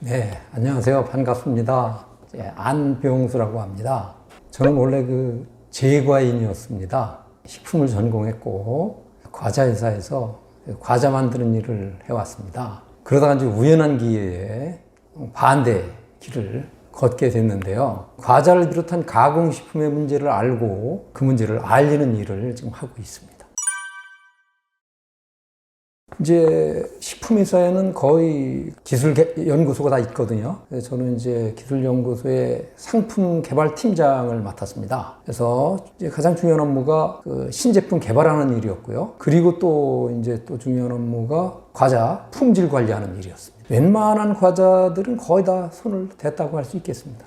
네, 안녕하세요. 반갑습니다. 안병수라고 합니다. 저는 원래 제과인이었습니다. 식품을 전공했고, 과자회사에서 과자 만드는 일을 해왔습니다. 그러다가 이제 우연한 기회에 반대 길을 걷게 됐는데요. 과자를 비롯한 가공식품의 문제를 알고 그 문제를 알리는 일을 지금 하고 있습니다. 이제 식품회사에는 거의 기술연구소가 다 있거든요. 그래서 저는 이제 기술연구소의 상품 개발 팀장을 맡았습니다. 그래서 이제 가장 중요한 업무가 신제품 개발하는 일이었고요. 그리고 또 중요한 업무가 과자 품질 관리하는 일이었습니다. 웬만한 과자들은 거의 다 손을 댔다고 할 수 있겠습니다.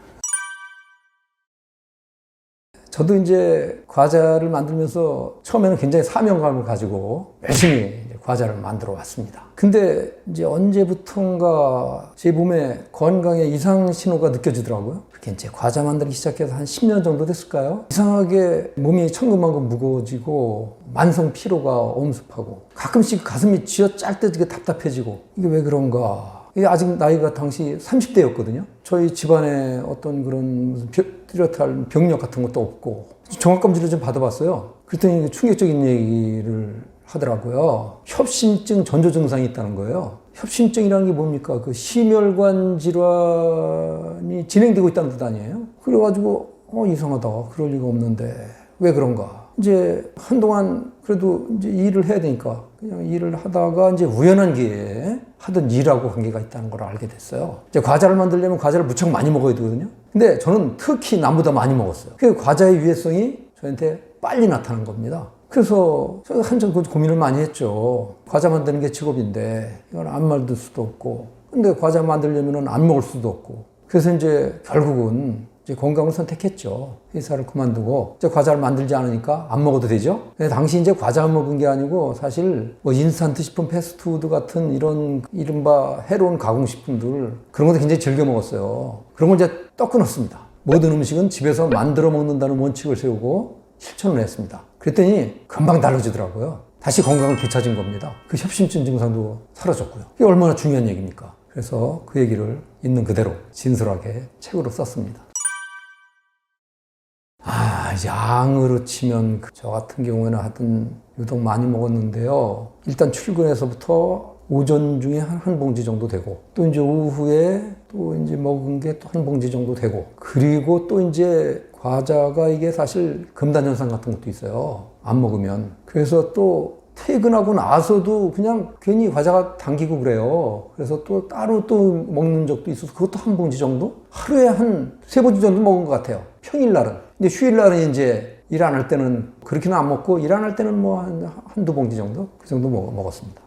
저도 이제 과자를 만들면서 처음에는 굉장히 사명감을 가지고 열심히 과자를 만들어 왔습니다. 근데 이제 언제부턴가 제 몸에 건강에 이상 신호가 느껴지더라고요. 그렇게 이제 과자 만들기 시작해서 한 10년 정도 됐을까요? 이상하게 몸이 천근만근 무거워지고 만성 피로가 엄습하고 가끔씩 가슴이 쥐어짤 때 되게 답답해지고 이게 왜 그런가? 이게 아직 나이가 당시 30대였거든요. 저희 집안에 어떤 그런 무슨 뚜렷한 병력 같은 것도 없고 종합검진을 좀 받아봤어요. 그랬더니 충격적인 얘기를 하더라고요. 협심증 전조 증상이 있다는 거예요. 협심증이라는 게 뭡니까? 심혈관 질환이 진행되고 있다는 뜻 아니에요? 그래가지고 이상하다. 그럴 리가 없는데 왜 그런가? 이제 한동안 그래도 이제 일을 해야 되니까 그냥 일을 하다가 이제 우연한 기회에 하던 일하고 관계가 있다는 걸 알게 됐어요. 이제 과자를 만들려면 과자를 무척 많이 먹어야 되거든요. 근데 저는 특히 남보다 많이 먹었어요. 그 과자의 유해성이 저한테 빨리 나타난 겁니다. 그래서 제가 한참 고민을 많이 했죠. 과자 만드는 게 직업인데 이건 안 만들 수도 없고, 근데 과자 만들려면 안 먹을 수도 없고, 그래서 이제 결국은 건강을 선택했죠. 회사를 그만두고 이제 과자를 만들지 않으니까 안 먹어도 되죠. 근데 당시 이제 과자 먹은 게 아니고 사실 인스턴트 식품, 패스트푸드 같은 이런 이른바 해로운 가공식품들 그런 것도 굉장히 즐겨 먹었어요. 그런 걸 이제 떡 끊었습니다. 모든 음식은 집에서 만들어 먹는다는 원칙을 세우고 실천을 했습니다. 그랬더니 금방 달라지더라고요. 다시 건강을 되찾은 겁니다. 그 협심증 증상도 사라졌고요. 이게 얼마나 중요한 얘기입니까? 그래서 그 얘기를 있는 그대로 진솔하게 책으로 썼습니다. 양으로 치면 저 같은 경우에는 하여튼 유독 많이 먹었는데요. 일단 출근해서부터 오전 중에 한 봉지 정도 되고, 또 이제 오후에 또 이제 먹은 게 또 한 봉지 정도 되고, 그리고 또 이제 과자가 이게 사실 금단현상 같은 것도 있어요. 안 먹으면. 그래서 또 퇴근하고 나서도 그냥 괜히 과자가 당기고 그래요. 그래서 또 따로 또 먹는 적도 있어서 그것도 한 봉지 정도? 하루에 한 3봉지 정도 먹은 것 같아요. 평일날은. 근데 휴일날은 이제 일 안 할 때는 그렇게는 안 먹고, 일 안 할 때는 뭐 한두 봉지 정도? 그 정도 먹었습니다.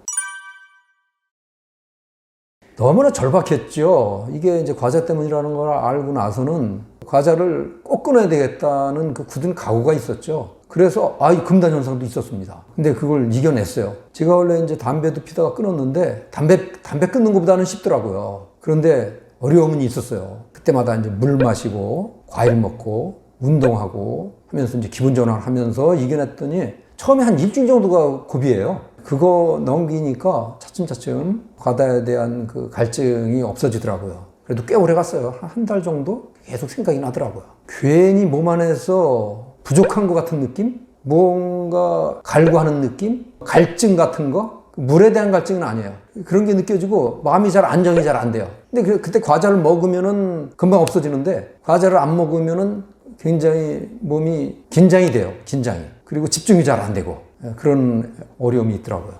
너무나 절박했죠. 이게 이제 과자 때문이라는 걸 알고 나서는 과자를 꼭 끊어야 되겠다는 그 굳은 각오가 있었죠. 그래서 금단 현상도 있었습니다. 근데 그걸 이겨냈어요. 제가 원래 이제 담배도 피다가 끊었는데 담배 끊는 것보다는 쉽더라고요. 그런데 어려움은 있었어요. 그때마다 이제 물 마시고 과일 먹고 운동하고 하면서 이제 기분 전환을 하면서 이겨냈더니 처음에 한 일주일 정도가 고비예요. 그거 넘기니까 차츰차츰 과다에 대한 그 갈증이 없어지더라고요. 그래도 꽤 오래 갔어요. 한 달 정도 계속 생각이 나더라고요. 괜히 몸 안에서 부족한 것 같은 느낌? 뭔가 갈구하는 느낌? 갈증 같은 거? 물에 대한 갈증은 아니에요. 그런 게 느껴지고 마음이 안정이 잘 안 돼요. 근데 그때 과자를 먹으면은 금방 없어지는데 과자를 안 먹으면은 굉장히 몸이 긴장이 돼요. 긴장이. 그리고 집중이 잘 안 되고 그런 어려움이 있더라고요.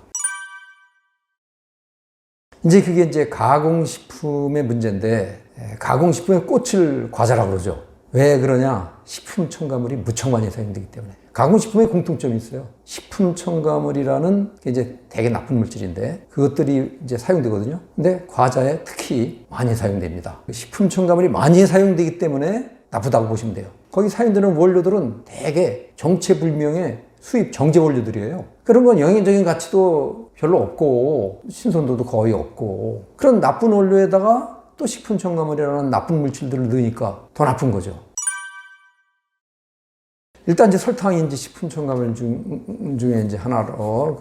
그게 이제 가공식품의 문제인데, 가공식품의 꽃을 과자라고 그러죠. 왜 그러냐? 식품 첨가물이 무척 많이 사용되기 때문에. 가공식품에 공통점이 있어요. 식품 첨가물이라는 게 이제 되게 나쁜 물질인데 그것들이 이제 사용되거든요. 근데 과자에 특히 많이 사용됩니다. 식품 첨가물이 많이 사용되기 때문에 나쁘다고 보시면 돼요. 거기 사용되는 원료들은 되게 정체불명의 수입 정제 원료들이에요. 그런 건 영양적인 가치도 별로 없고 신선도도 거의 없고, 그런 나쁜 원료에다가 또 식품 첨가물이라는 나쁜 물질들을 넣으니까 더 나쁜 거죠. 일단 이제 설탕이 이제 식품 첨가물 중에 이제 하나로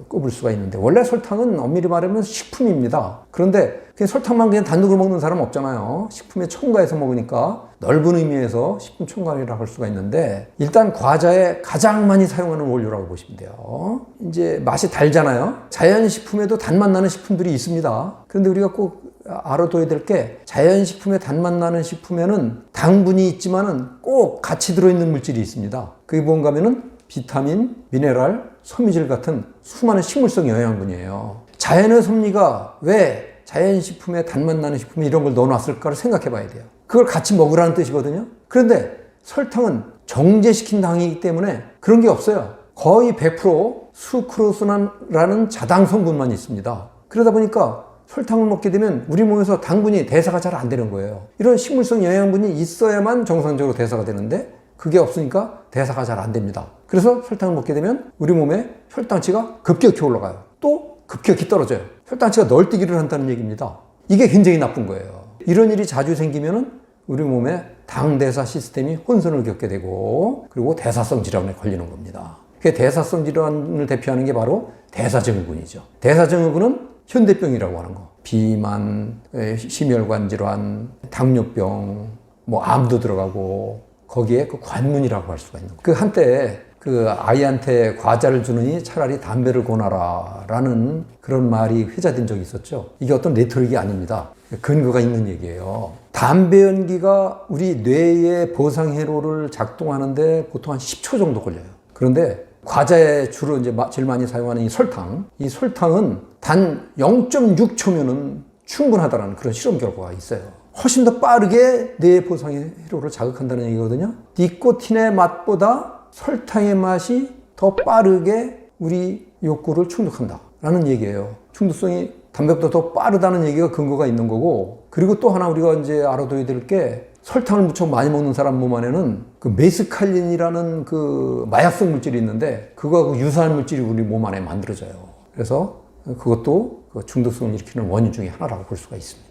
꼽을 수가 있는데, 원래 설탕은 엄밀히 말하면 식품입니다. 그런데 그냥 설탕만 그냥 단독으로 먹는 사람은 없잖아요. 식품에 첨가해서 먹으니까 넓은 의미에서 식품 첨가물이라고 할 수가 있는데, 일단 과자에 가장 많이 사용하는 원료라고 보시면 돼요. 이제 맛이 달잖아요. 자연식품에도 단맛 나는 식품들이 있습니다. 그런데 우리가 꼭 알아둬야 될 게, 자연식품에 단맛 나는 식품에는 당분이 있지만은 꼭 같이 들어있는 물질이 있습니다. 그게 뭔가 하면은 비타민, 미네랄, 섬유질 같은 수많은 식물성 영양분이에요. 자연의 섭리가 왜 자연식품에 단맛 나는 식품에 이런 걸 넣어놨을까를 생각해 봐야 돼요. 그걸 같이 먹으라는 뜻이거든요. 그런데 설탕은 정제시킨 당이기 때문에 그런 게 없어요. 거의 100% 수크로스라는 자당 성분만 있습니다. 그러다 보니까 설탕을 먹게 되면 우리 몸에서 당분이 대사가 잘 안 되는 거예요. 이런 식물성 영양분이 있어야만 정상적으로 대사가 되는데, 그게 없으니까 대사가 잘 안 됩니다. 그래서 설탕을 먹게 되면 우리 몸의 혈당치가 급격히 올라가요. 또 급격히 떨어져요. 혈당치가 널뛰기를 한다는 얘기입니다. 이게 굉장히 나쁜 거예요. 이런 일이 자주 생기면은 우리 몸의 당대사 시스템이 혼선을 겪게 되고, 그리고 대사성 질환에 걸리는 겁니다. 그 대사성 질환을 대표하는 게 바로 대사증후군이죠. 대사증후군은 현대병이라고 하는 거. 비만, 심혈관 질환, 당뇨병, 뭐 암도 들어가고, 거기에 그 관문이라고 할 수가 있는 거예요. 그 한때 그 아이한테 과자를 주느니 차라리 담배를 권하라 라는 그런 말이 회자된 적이 있었죠. 이게 어떤 레토릭이 아닙니다. 근거가 있는 얘기예요. 담배 연기가 우리 뇌의 보상회로를 작동하는데 보통 한 10초 정도 걸려요. 그런데 과자에 주로 이제 제일 많이 사용하는 이 설탕은 단 0.6초면은 충분하다는 그런 실험 결과가 있어요. 훨씬 더 빠르게 뇌의 보상의 회로를 자극한다는 얘기거든요. 니코틴의 맛보다 설탕의 맛이 더 빠르게 우리 욕구를 충족한다라는 얘기예요. 중독성이 담배보다 더 빠르다는 얘기가 근거가 있는 거고, 그리고 또 하나 우리가 이제 알아둬야 될 게, 설탕을 무척 많이 먹는 사람 몸 안에는 그 메스칼린이라는 그 마약성 물질이 있는데, 그거하고 유사한 물질이 우리 몸 안에 만들어져요. 그래서 그것도 중독성을 일으키는 원인 중에 하나라고 볼 수가 있습니다.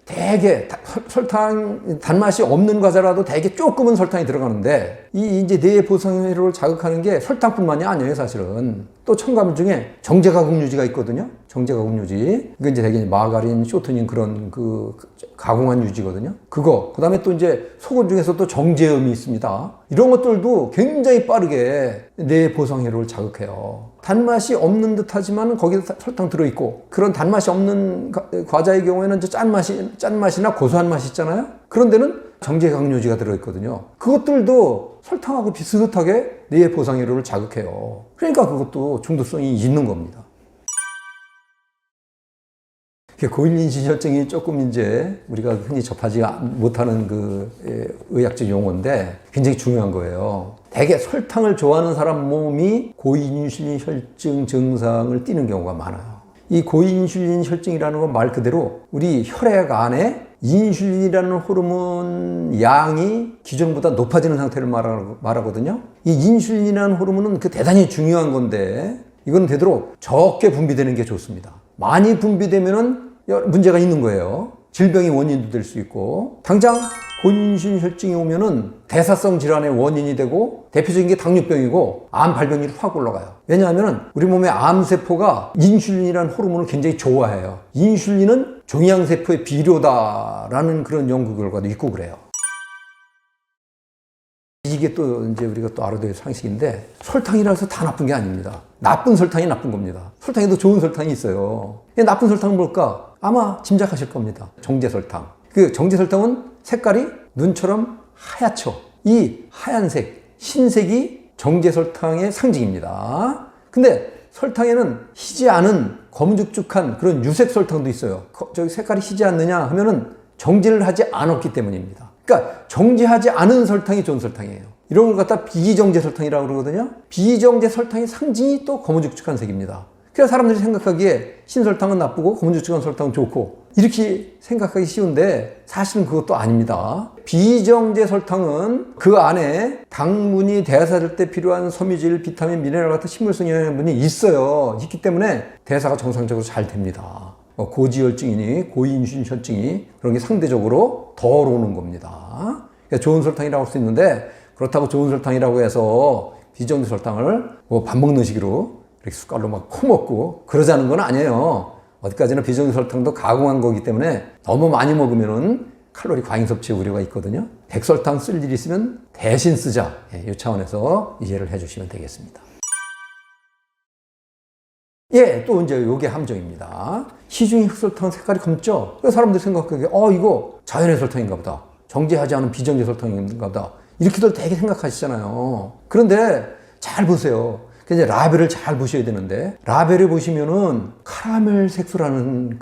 되게 설탕, 단맛이 없는 과자라도 되게 조금은 설탕이 들어가는데, 이제 뇌의 보상회로를 자극하는 게 설탕뿐만이 아니에요, 사실은. 또 첨가물 중에 정제가공유지가 있거든요. 정제가공유지. 이게 이제 되게 마가린, 쇼트닝 그런 그 가공한 유지거든요. 그거. 그 다음에 또 이제 소금 중에서 또 정제음이 있습니다. 이런 것들도 굉장히 빠르게 뇌의 보상회로를 자극해요. 단맛이 없는 듯 하지만 거기에 설탕 들어있고, 그런 단맛이 없는 과자의 경우에는 이제 짠맛이나 고소한 맛이 있잖아요. 그런 데는 정제강요지가 들어있거든요. 그것들도 설탕하고 비슷하게 뇌의 보상회로를 자극해요. 그러니까 그것도 중독성이 있는 겁니다. 고인인신혈증이 조금 이제 우리가 흔히 접하지 못하는 그 의학적 용어인데 굉장히 중요한 거예요. 대개 설탕을 좋아하는 사람 몸이 고인슐린 혈증 증상을 띠는 경우가 많아요. 이 고인슐린 혈증이라는 건 말 그대로 우리 혈액 안에 인슐린이라는 호르몬 양이 기존보다 높아지는 상태를 말하거든요. 이 인슐린이라는 호르몬은 대단히 중요한 건데, 이건 되도록 적게 분비되는 게 좋습니다. 많이 분비되면은 문제가 있는 거예요. 질병의 원인도 될 수 있고, 당장 고인슐린 혈증이 오면은 대사성 질환의 원인이 되고, 대표적인 게 당뇨병이고 암 발병률이 확 올라가요. 왜냐하면 우리 몸의 암세포가 인슐린이라는 호르몬을 굉장히 좋아해요. 인슐린은 종양세포의 비료다라는 그런 연구 결과도 있고 그래요. 이게 또 이제 우리가 또 알아둬야 할 상식인데, 설탕이라 해서 다 나쁜 게 아닙니다. 나쁜 설탕이 나쁜 겁니다. 설탕에도 좋은 설탕이 있어요. 나쁜 설탕은 뭘까? 아마 짐작하실 겁니다. 정제설탕. 그 정제설탕은 색깔이 눈처럼 하얗죠. 이 하얀색, 흰색이 정제설탕의 상징입니다. 근데 설탕에는 희지 않은 검죽죽한 그런 유색 설탕도 있어요. 저기 색깔이 희지 않느냐 하면은 정제를 하지 않았기 때문입니다. 그러니까 정제하지 않은 설탕이 좋은 설탕이에요. 이런 걸 갖다 비정제 설탕이라고 그러거든요. 비정제 설탕의 상징이 또 검은죽죽한 색입니다. 그래서 사람들이 생각하기에 흰설탕은 나쁘고 검은죽죽한 설탕은 좋고, 이렇게 생각하기 쉬운데 사실은 그것도 아닙니다. 비정제 설탕은 그 안에 당분이 대사될 때 필요한 섬유질, 비타민, 미네랄 같은 식물성 영양분이 있어요. 있기 때문에 대사가 정상적으로 잘 됩니다. 고지혈증이니 고인슐린 혈증이 그런 게 상대적으로 덜 오는 겁니다. 그러니까 좋은 설탕이라고 할 수 있는데 그렇다고 좋은 설탕이라고 해서 비정제 설탕을 뭐 밥 먹는 식으로 이렇게 숟갈로 막 퍼먹고 그러자는 건 아니에요. 어디까지나 비정제 설탕도 가공한 거기 때문에 너무 많이 먹으면은 칼로리 과잉 섭취 우려가 있거든요. 백설탕 쓸 일이 있으면 대신 쓰자. 이 차원에서 이해를 해주시면 되겠습니다. 예, 또 이제 요게 함정입니다. 시중의 흑설탕은 색깔이 검죠? 그래서 사람들이 생각하기에, 이거 자연의 설탕인가 보다. 정제하지 않은 비정제 설탕인가 보다. 이렇게들 되게 생각하시잖아요. 그런데 잘 보세요. 이제 라벨을 잘 보셔야 되는데, 라벨을 보시면은 카라멜 색소라는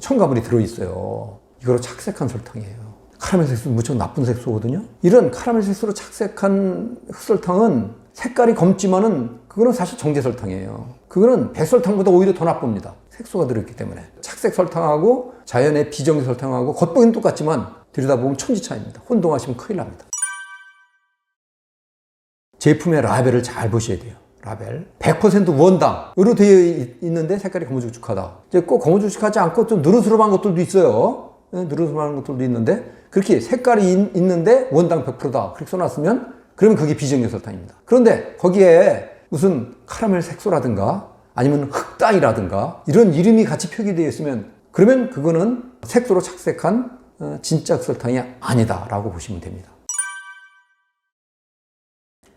첨가물이 들어있어요. 이거로 착색한 설탕이에요. 카라멜 색소는 무척 나쁜 색소거든요. 이런 카라멜 색소로 착색한 흑설탕은 색깔이 검지만은 그거는 사실 정제 설탕이에요. 그거는 백설탕보다 오히려 더 나쁩니다. 색소가 들어있기 때문에. 착색 설탕하고 자연의 비정제 설탕하고 겉보기는 똑같지만 들여다보면 천지 차이입니다. 혼동하시면 큰일 납니다. 제품의 라벨을 잘 보셔야 돼요. 라벨 100% 원당으로 되어 있는데 색깔이 거무죽죽하다. 이제 꼭 거무죽죽하지 않고 좀 누르스름한 것들도 있어요. 누르스름한 것들도 있는데 그렇게 색깔이 있는데 원당 100%다 그렇게 써놨으면 그러면 그게 비정제 설탕입니다. 그런데 거기에 무슨 카라멜 색소라든가 아니면 흑당이라든가 이런 이름이 같이 표기되어 있으면 그러면 그거는 색소로 착색한 진짜 흑설탕이 아니다 라고 보시면 됩니다.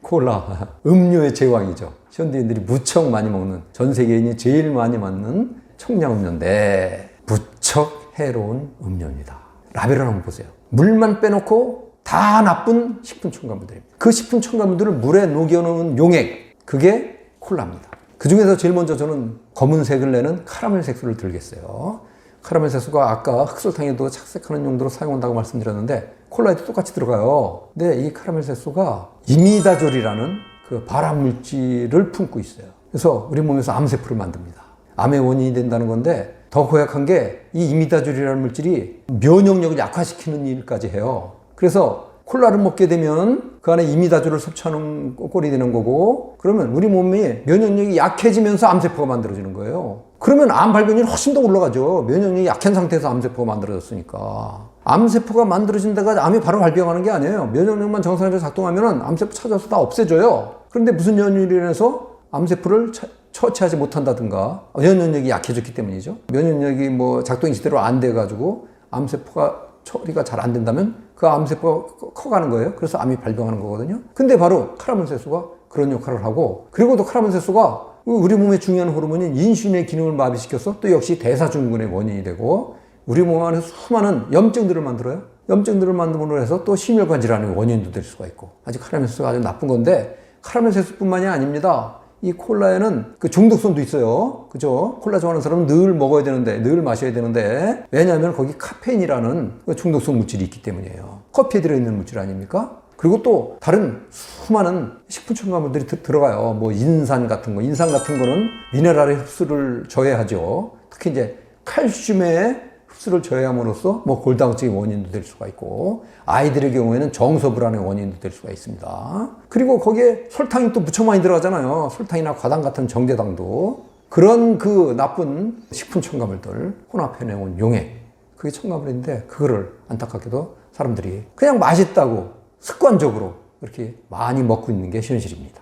콜라, 음료의 제왕이죠. 현대인들이 무척 많이 먹는, 전 세계인이 제일 많이 먹는 청량음료인데 무척 해로운 음료입니다. 라벨을 한번 보세요. 물만 빼놓고 다 나쁜 식품 첨가물들입니다. 그 식품 첨가물들을 물에 녹여놓은 용액, 그게 콜라입니다. 그 중에서 제일 먼저 저는 검은색을 내는 카라멜 색소를 들겠어요. 카라멜 색소가 아까 흑설탕에도 착색하는 용도로 사용한다고 말씀드렸는데 콜라에도 똑같이 들어가요. 근데 이 카라멜 색소가 이미다졸이라는 그 발암 물질을 품고 있어요. 그래서 우리 몸에서 암세포를 만듭니다. 암의 원인이 된다는 건데 더 고약한 게 이 이미다졸이라는 물질이 면역력을 약화시키는 일까지 해요. 그래서 콜라를 먹게 되면 그 안에 이미다졸을 섭취하는 꼴이 되는 거고 그러면 우리 몸이 면역력이 약해지면서 암세포가 만들어지는 거예요. 그러면 암 발병률이 훨씬 더 올라가죠. 면역력이 약한 상태에서 암세포가 만들어졌으니까. 암세포가 만들어진다가 암이 바로 발병하는 게 아니에요. 면역력만 정상적으로 작동하면 암세포 찾아서 다 없애줘요. 그런데 무슨 연유로 인해서 암세포를 처치하지 못한다든가 면역력이 약해졌기 때문이죠. 면역력이 뭐 작동이 제대로 안 돼가지고 암세포가 처리가 잘 안 된다면 그 암세포가 커가는 거예요. 그래서 암이 발병하는 거거든요. 근데 바로 카라멜 색소가 그런 역할을 하고 그리고 또 카라멜 색소가 우리 몸의 중요한 호르몬인 인슐린의 기능을 마비시켜서 또 역시 대사증후군의 원인이 되고 우리 몸 안에서 수많은 염증들을 만들어요. 염증들을 만듦으로 해서 또 심혈관 질환의 원인도 될 수가 있고 아직 카라멜 색소가 아주 나쁜 건데 카라멜 색소뿐만이 아닙니다. 이 콜라에는 그 중독성도 있어요. 그죠? 콜라 좋아하는 사람은 늘 먹어야 되는데, 늘 마셔야 되는데, 왜냐하면 거기 카페인이라는 그 중독성 물질이 있기 때문이에요. 커피에 들어있는 물질 아닙니까? 그리고 또 다른 수많은 식품 첨가물들이 들어가요. 뭐 인산 같은 거는 미네랄의 흡수를 저해하죠. 특히 이제 칼슘의 흡수를 저해함으로써 뭐 골다공증의 원인도 될 수가 있고 아이들의 경우에는 정서불안의 원인도 될 수가 있습니다. 그리고 거기에 설탕이 또 무척 많이 들어가잖아요. 설탕이나 과당 같은 정제당도 그런 그 나쁜 식품 첨가물들 혼합해내온 용액 그게 첨가물인데 그거를 안타깝게도 사람들이 그냥 맛있다고 습관적으로 그렇게 많이 먹고 있는 게 현실입니다.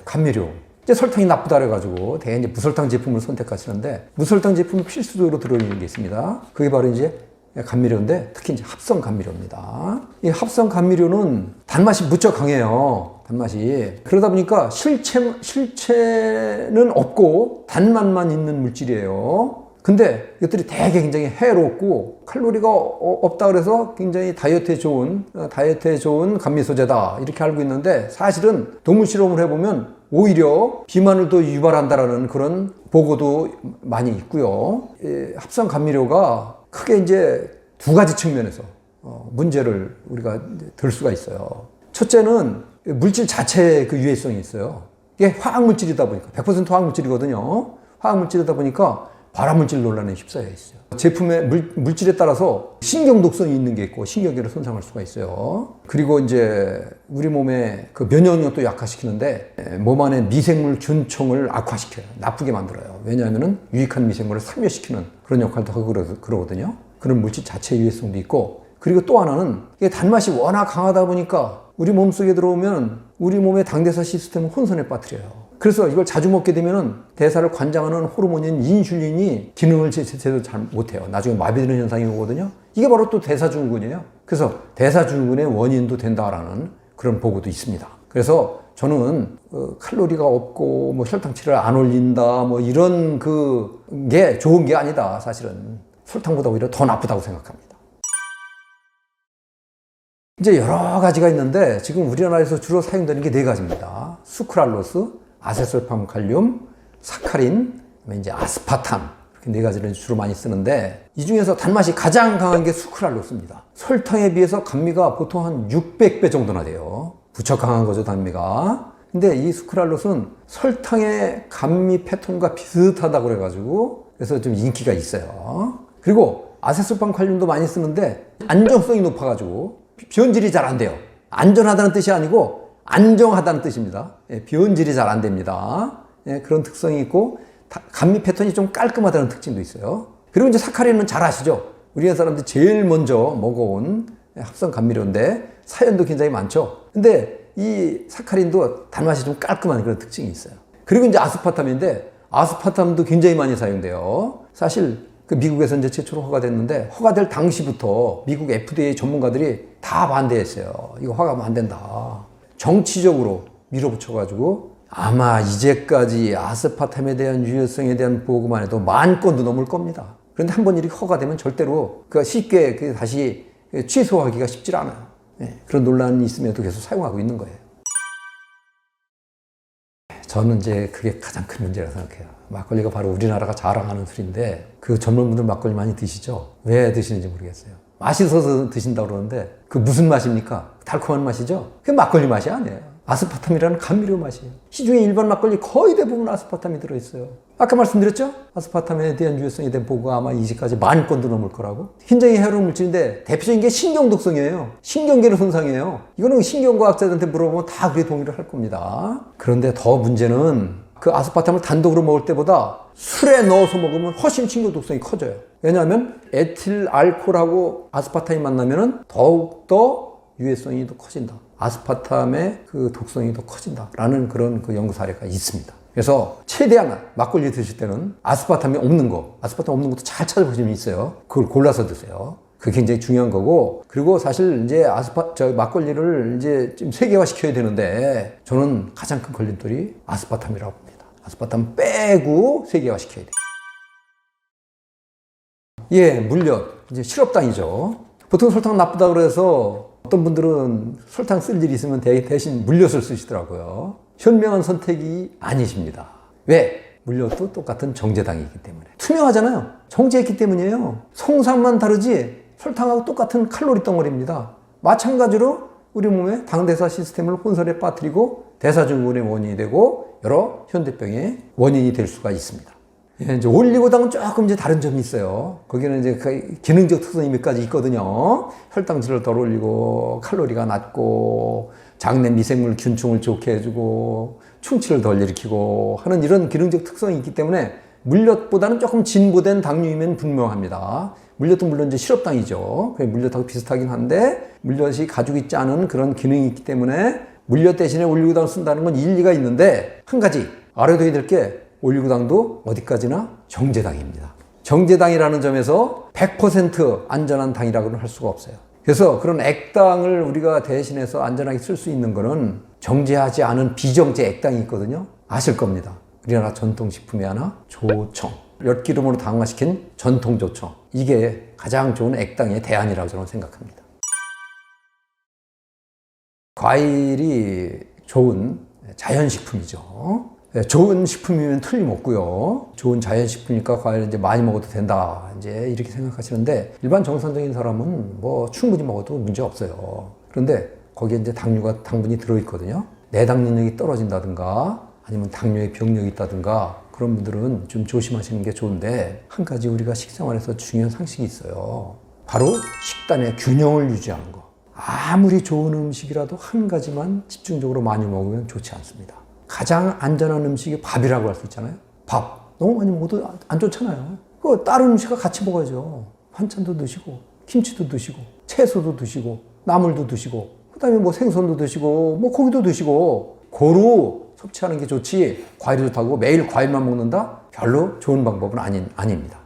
감미료. 이제 설탕이 나쁘다 그래가지고 대개 이제 무설탕 제품을 선택하시는데 무설탕 제품이 필수적으로 들어있는 게 있습니다. 그게 바로 이제 감미료인데 특히 이제 합성 감미료입니다. 이 합성 감미료는 단맛이 무척 강해요. 단맛이. 그러다 보니까 실체는 없고 단맛만 있는 물질이에요. 근데 이것들이 되게 굉장히 해롭고 칼로리가 없다 그래서 굉장히 다이어트에 좋은 감미소재다 이렇게 알고 있는데 사실은 동물 실험을 해보면 오히려 비만을 더 유발한다라는 그런 보고도 많이 있고요. 합성 감미료가 크게 이제 두 가지 측면에서 문제를 우리가 들 수가 있어요. 첫째는 물질 자체의 그 유해성이 있어요. 이게 화학물질이다 보니까 100% 화학물질이거든요. 화학물질이다 보니까 발암물질 논란에 휩싸여 있어요. 제품의 물질에 따라서 신경 독성이 있는 게 있고 신경계를 손상할 수가 있어요. 그리고 이제 우리 몸의 그 면역력도 약화시키는데 몸 안에 미생물 균총을 악화시켜요. 나쁘게 만들어요. 왜냐하면 유익한 미생물을 살멸시키는 그런 역할도 하고 그러거든요. 그런 물질 자체의 유해성도 있고, 그리고 또 하나는 이게 단맛이 워낙 강하다 보니까 우리 몸속에 들어오면 우리 몸의 당대사 시스템을 혼선에 빠뜨려요. 그래서 이걸 자주 먹게 되면 대사를 관장하는 호르몬인 인슐린이 기능을 제대로 잘 못해요. 나중에 마비되는 현상이 오거든요. 이게 바로 또 대사증후군이에요. 그래서 대사증후군의 원인도 된다라는 그런 보고도 있습니다. 그래서 저는 칼로리가 없고 뭐 혈당치를 안 올린다 뭐 이런 게 좋은 게 아니다. 사실은 설탕보다 오히려 더 나쁘다고 생각합니다. 이제 여러 가지가 있는데 지금 우리나라에서 주로 사용되는 게 네 가지입니다. 수크랄로스, 아세솔팜칼륨, 사카린, 이제 아스파탐, 이렇게 네 가지를 주로 많이 쓰는데, 이 중에서 단맛이 가장 강한 게 수크랄로스입니다. 설탕에 비해서 감미가 보통 한 600배 정도나 돼요. 부쩍 강한 거죠, 단미가. 근데 이 수크랄로스는 설탕의 감미 패턴과 비슷하다고 그래가지고 그래서 좀 인기가 있어요. 그리고 아세솔팜칼륨도 많이 쓰는데 안정성이 높아가지고 변질이 잘 안 돼요. 안전하다는 뜻이 아니고 안정하다는 뜻입니다. 변질이 잘 안 됩니다. 그런 특성이 있고 감미 패턴이 좀 깔끔하다는 특징도 있어요. 그리고 이제 사카린은 잘 아시죠? 우리나라 사람들이 제일 먼저 먹어온 합성 감미료인데 사연도 굉장히 많죠. 근데 이 사카린도 단맛이 좀 깔끔한 그런 특징이 있어요. 그리고 이제 아스파탐인데 아스파탐도 굉장히 많이 사용돼요. 사실 미국에서 이제 최초로 허가됐는데 허가될 당시부터 미국 FDA 전문가들이 다 반대했어요. 이거 허가하면 안 된다. 정치적으로 밀어붙여가지고 아마 이제까지 아스파탐에 대한 유해성에 대한 보고만 해도 10,000건도 넘을 겁니다. 그런데 한번 이렇게 허가되면 절대로 쉽게 다시 취소하기가 쉽지 않아요. 그런 논란이 있음에도 계속 사용하고 있는 거예요. 저는 이제 그게 가장 큰 문제라고 생각해요. 막걸리가 바로 우리나라가 자랑하는 술인데 그 젊은 분들 막걸리 많이 드시죠? 왜 드시는지 모르겠어요. 맛있어서 드신다고 그러는데 그 무슨 맛입니까? 달콤한 맛이죠? 그게 막걸리 맛이 아니에요. 아스파탐이라는 감미료 맛이에요. 시중에 일반 막걸리 거의 대부분 아스파탐이 들어있어요. 아까 말씀드렸죠? 아스파탐에 대한 유해성에 대한 보고가 아마 이제까지 10,000건도 넘을 거라고. 굉장히 해로운 물질인데 대표적인 게 신경독성이에요. 신경계를 손상해요. 이거는 신경과학자들한테 물어보면 다 그게 동의를 할 겁니다. 그런데 더 문제는 그 아스파탐을 단독으로 먹을 때보다 술에 넣어서 먹으면 훨씬 신경독성이 커져요. 왜냐하면 에틸알코올하고 아스파탐이 만나면 더욱더 유해성이 더 커진다. 아스파탐의 그 독성이 더 커진다라는 그런 연구 사례가 있습니다. 그래서 최대한 막걸리 드실 때는 아스파탐이 없는 거, 아스파탐 없는 것도 잘 찾아보시면 있어요. 그걸 골라서 드세요. 그게 굉장히 중요한 거고, 그리고 사실 이제 막걸리를 이제 좀 세계화 시켜야 되는데 저는 가장 큰 걸림돌이 아스파탐이라고 봅니다. 아스파탐 빼고 세계화 시켜야 돼요. 물엿. 이제 실업당이죠. 보통 설탕 나쁘다고 그래서 어떤 분들은 설탕 쓸 일이 있으면 대신 물엿을 쓰시더라고요. 현명한 선택이 아니십니다. 왜? 물엿도 똑같은 정제당이기 때문에. 투명하잖아요. 정제했기 때문이에요. 성상만 다르지 설탕하고 똑같은 칼로리 덩어리입니다. 마찬가지로 우리 몸의 당대사 시스템을 혼선에 빠뜨리고 대사증후군의 원인이 되고 여러 현대병의 원인이 될 수가 있습니다. 이제 올리고당은 조금 이제 다른 점이 있어요. 거기는 이제 기능적 특성이 몇 가지 있거든요. 혈당치를 덜 올리고 칼로리가 낮고 장내 미생물 균층을 좋게 해주고 충치를 덜 일으키고 하는 이런 기능적 특성이 있기 때문에 물엿보다는 조금 진보된 당류이면 분명합니다. 물엿도 물론 이제 실업당이죠. 물엿하고 비슷하긴 한데 물엿이 가지고 있지 않은 그런 기능이 있기 때문에 물엿 대신에 올리고당을 쓴다는 건 일리가 있는데 한 가지 알아둬야 될 게 올리고당도 어디까지나 정제당입니다. 정제당이라는 점에서 100% 안전한 당이라고는 할 수가 없어요. 그래서 그런 액당을 우리가 대신해서 안전하게 쓸 수 있는 거는 정제하지 않은 비정제 액당이 있거든요. 아실 겁니다. 우리나라 전통식품이 하나 조청. 엿기름으로 당화시킨 전통조청. 이게 가장 좋은 액당의 대안이라고 저는 생각합니다. 과일이 좋은 자연식품이죠. 좋은 식품이면 틀림없고요. 좋은 자연식품이니까 과일을 이제 많이 먹어도 된다. 이제 이렇게 생각하시는데 일반 정상적인 사람은 뭐 충분히 먹어도 문제 없어요. 그런데 거기에 이제 당분이 들어있거든요. 내당 능력이 떨어진다든가 아니면 당뇨의 병력이 있다든가 그런 분들은 좀 조심하시는 게 좋은데 한 가지 우리가 식생활에서 중요한 상식이 있어요. 바로 식단의 균형을 유지하는 거. 아무리 좋은 음식이라도 한 가지만 집중적으로 많이 먹으면 좋지 않습니다. 가장 안전한 음식이 밥이라고 할 수 있잖아요. 밥. 너무 많이 먹어도 안 좋잖아요. 다른 음식과 같이 먹어야죠. 반찬도 드시고, 김치도 드시고, 채소도 드시고, 나물도 드시고, 그 다음에 뭐 생선도 드시고, 뭐 고기도 드시고, 고루 섭취하는 게 좋지, 과일이 좋다고 매일 과일만 먹는다? 별로 좋은 방법은 아닙니다.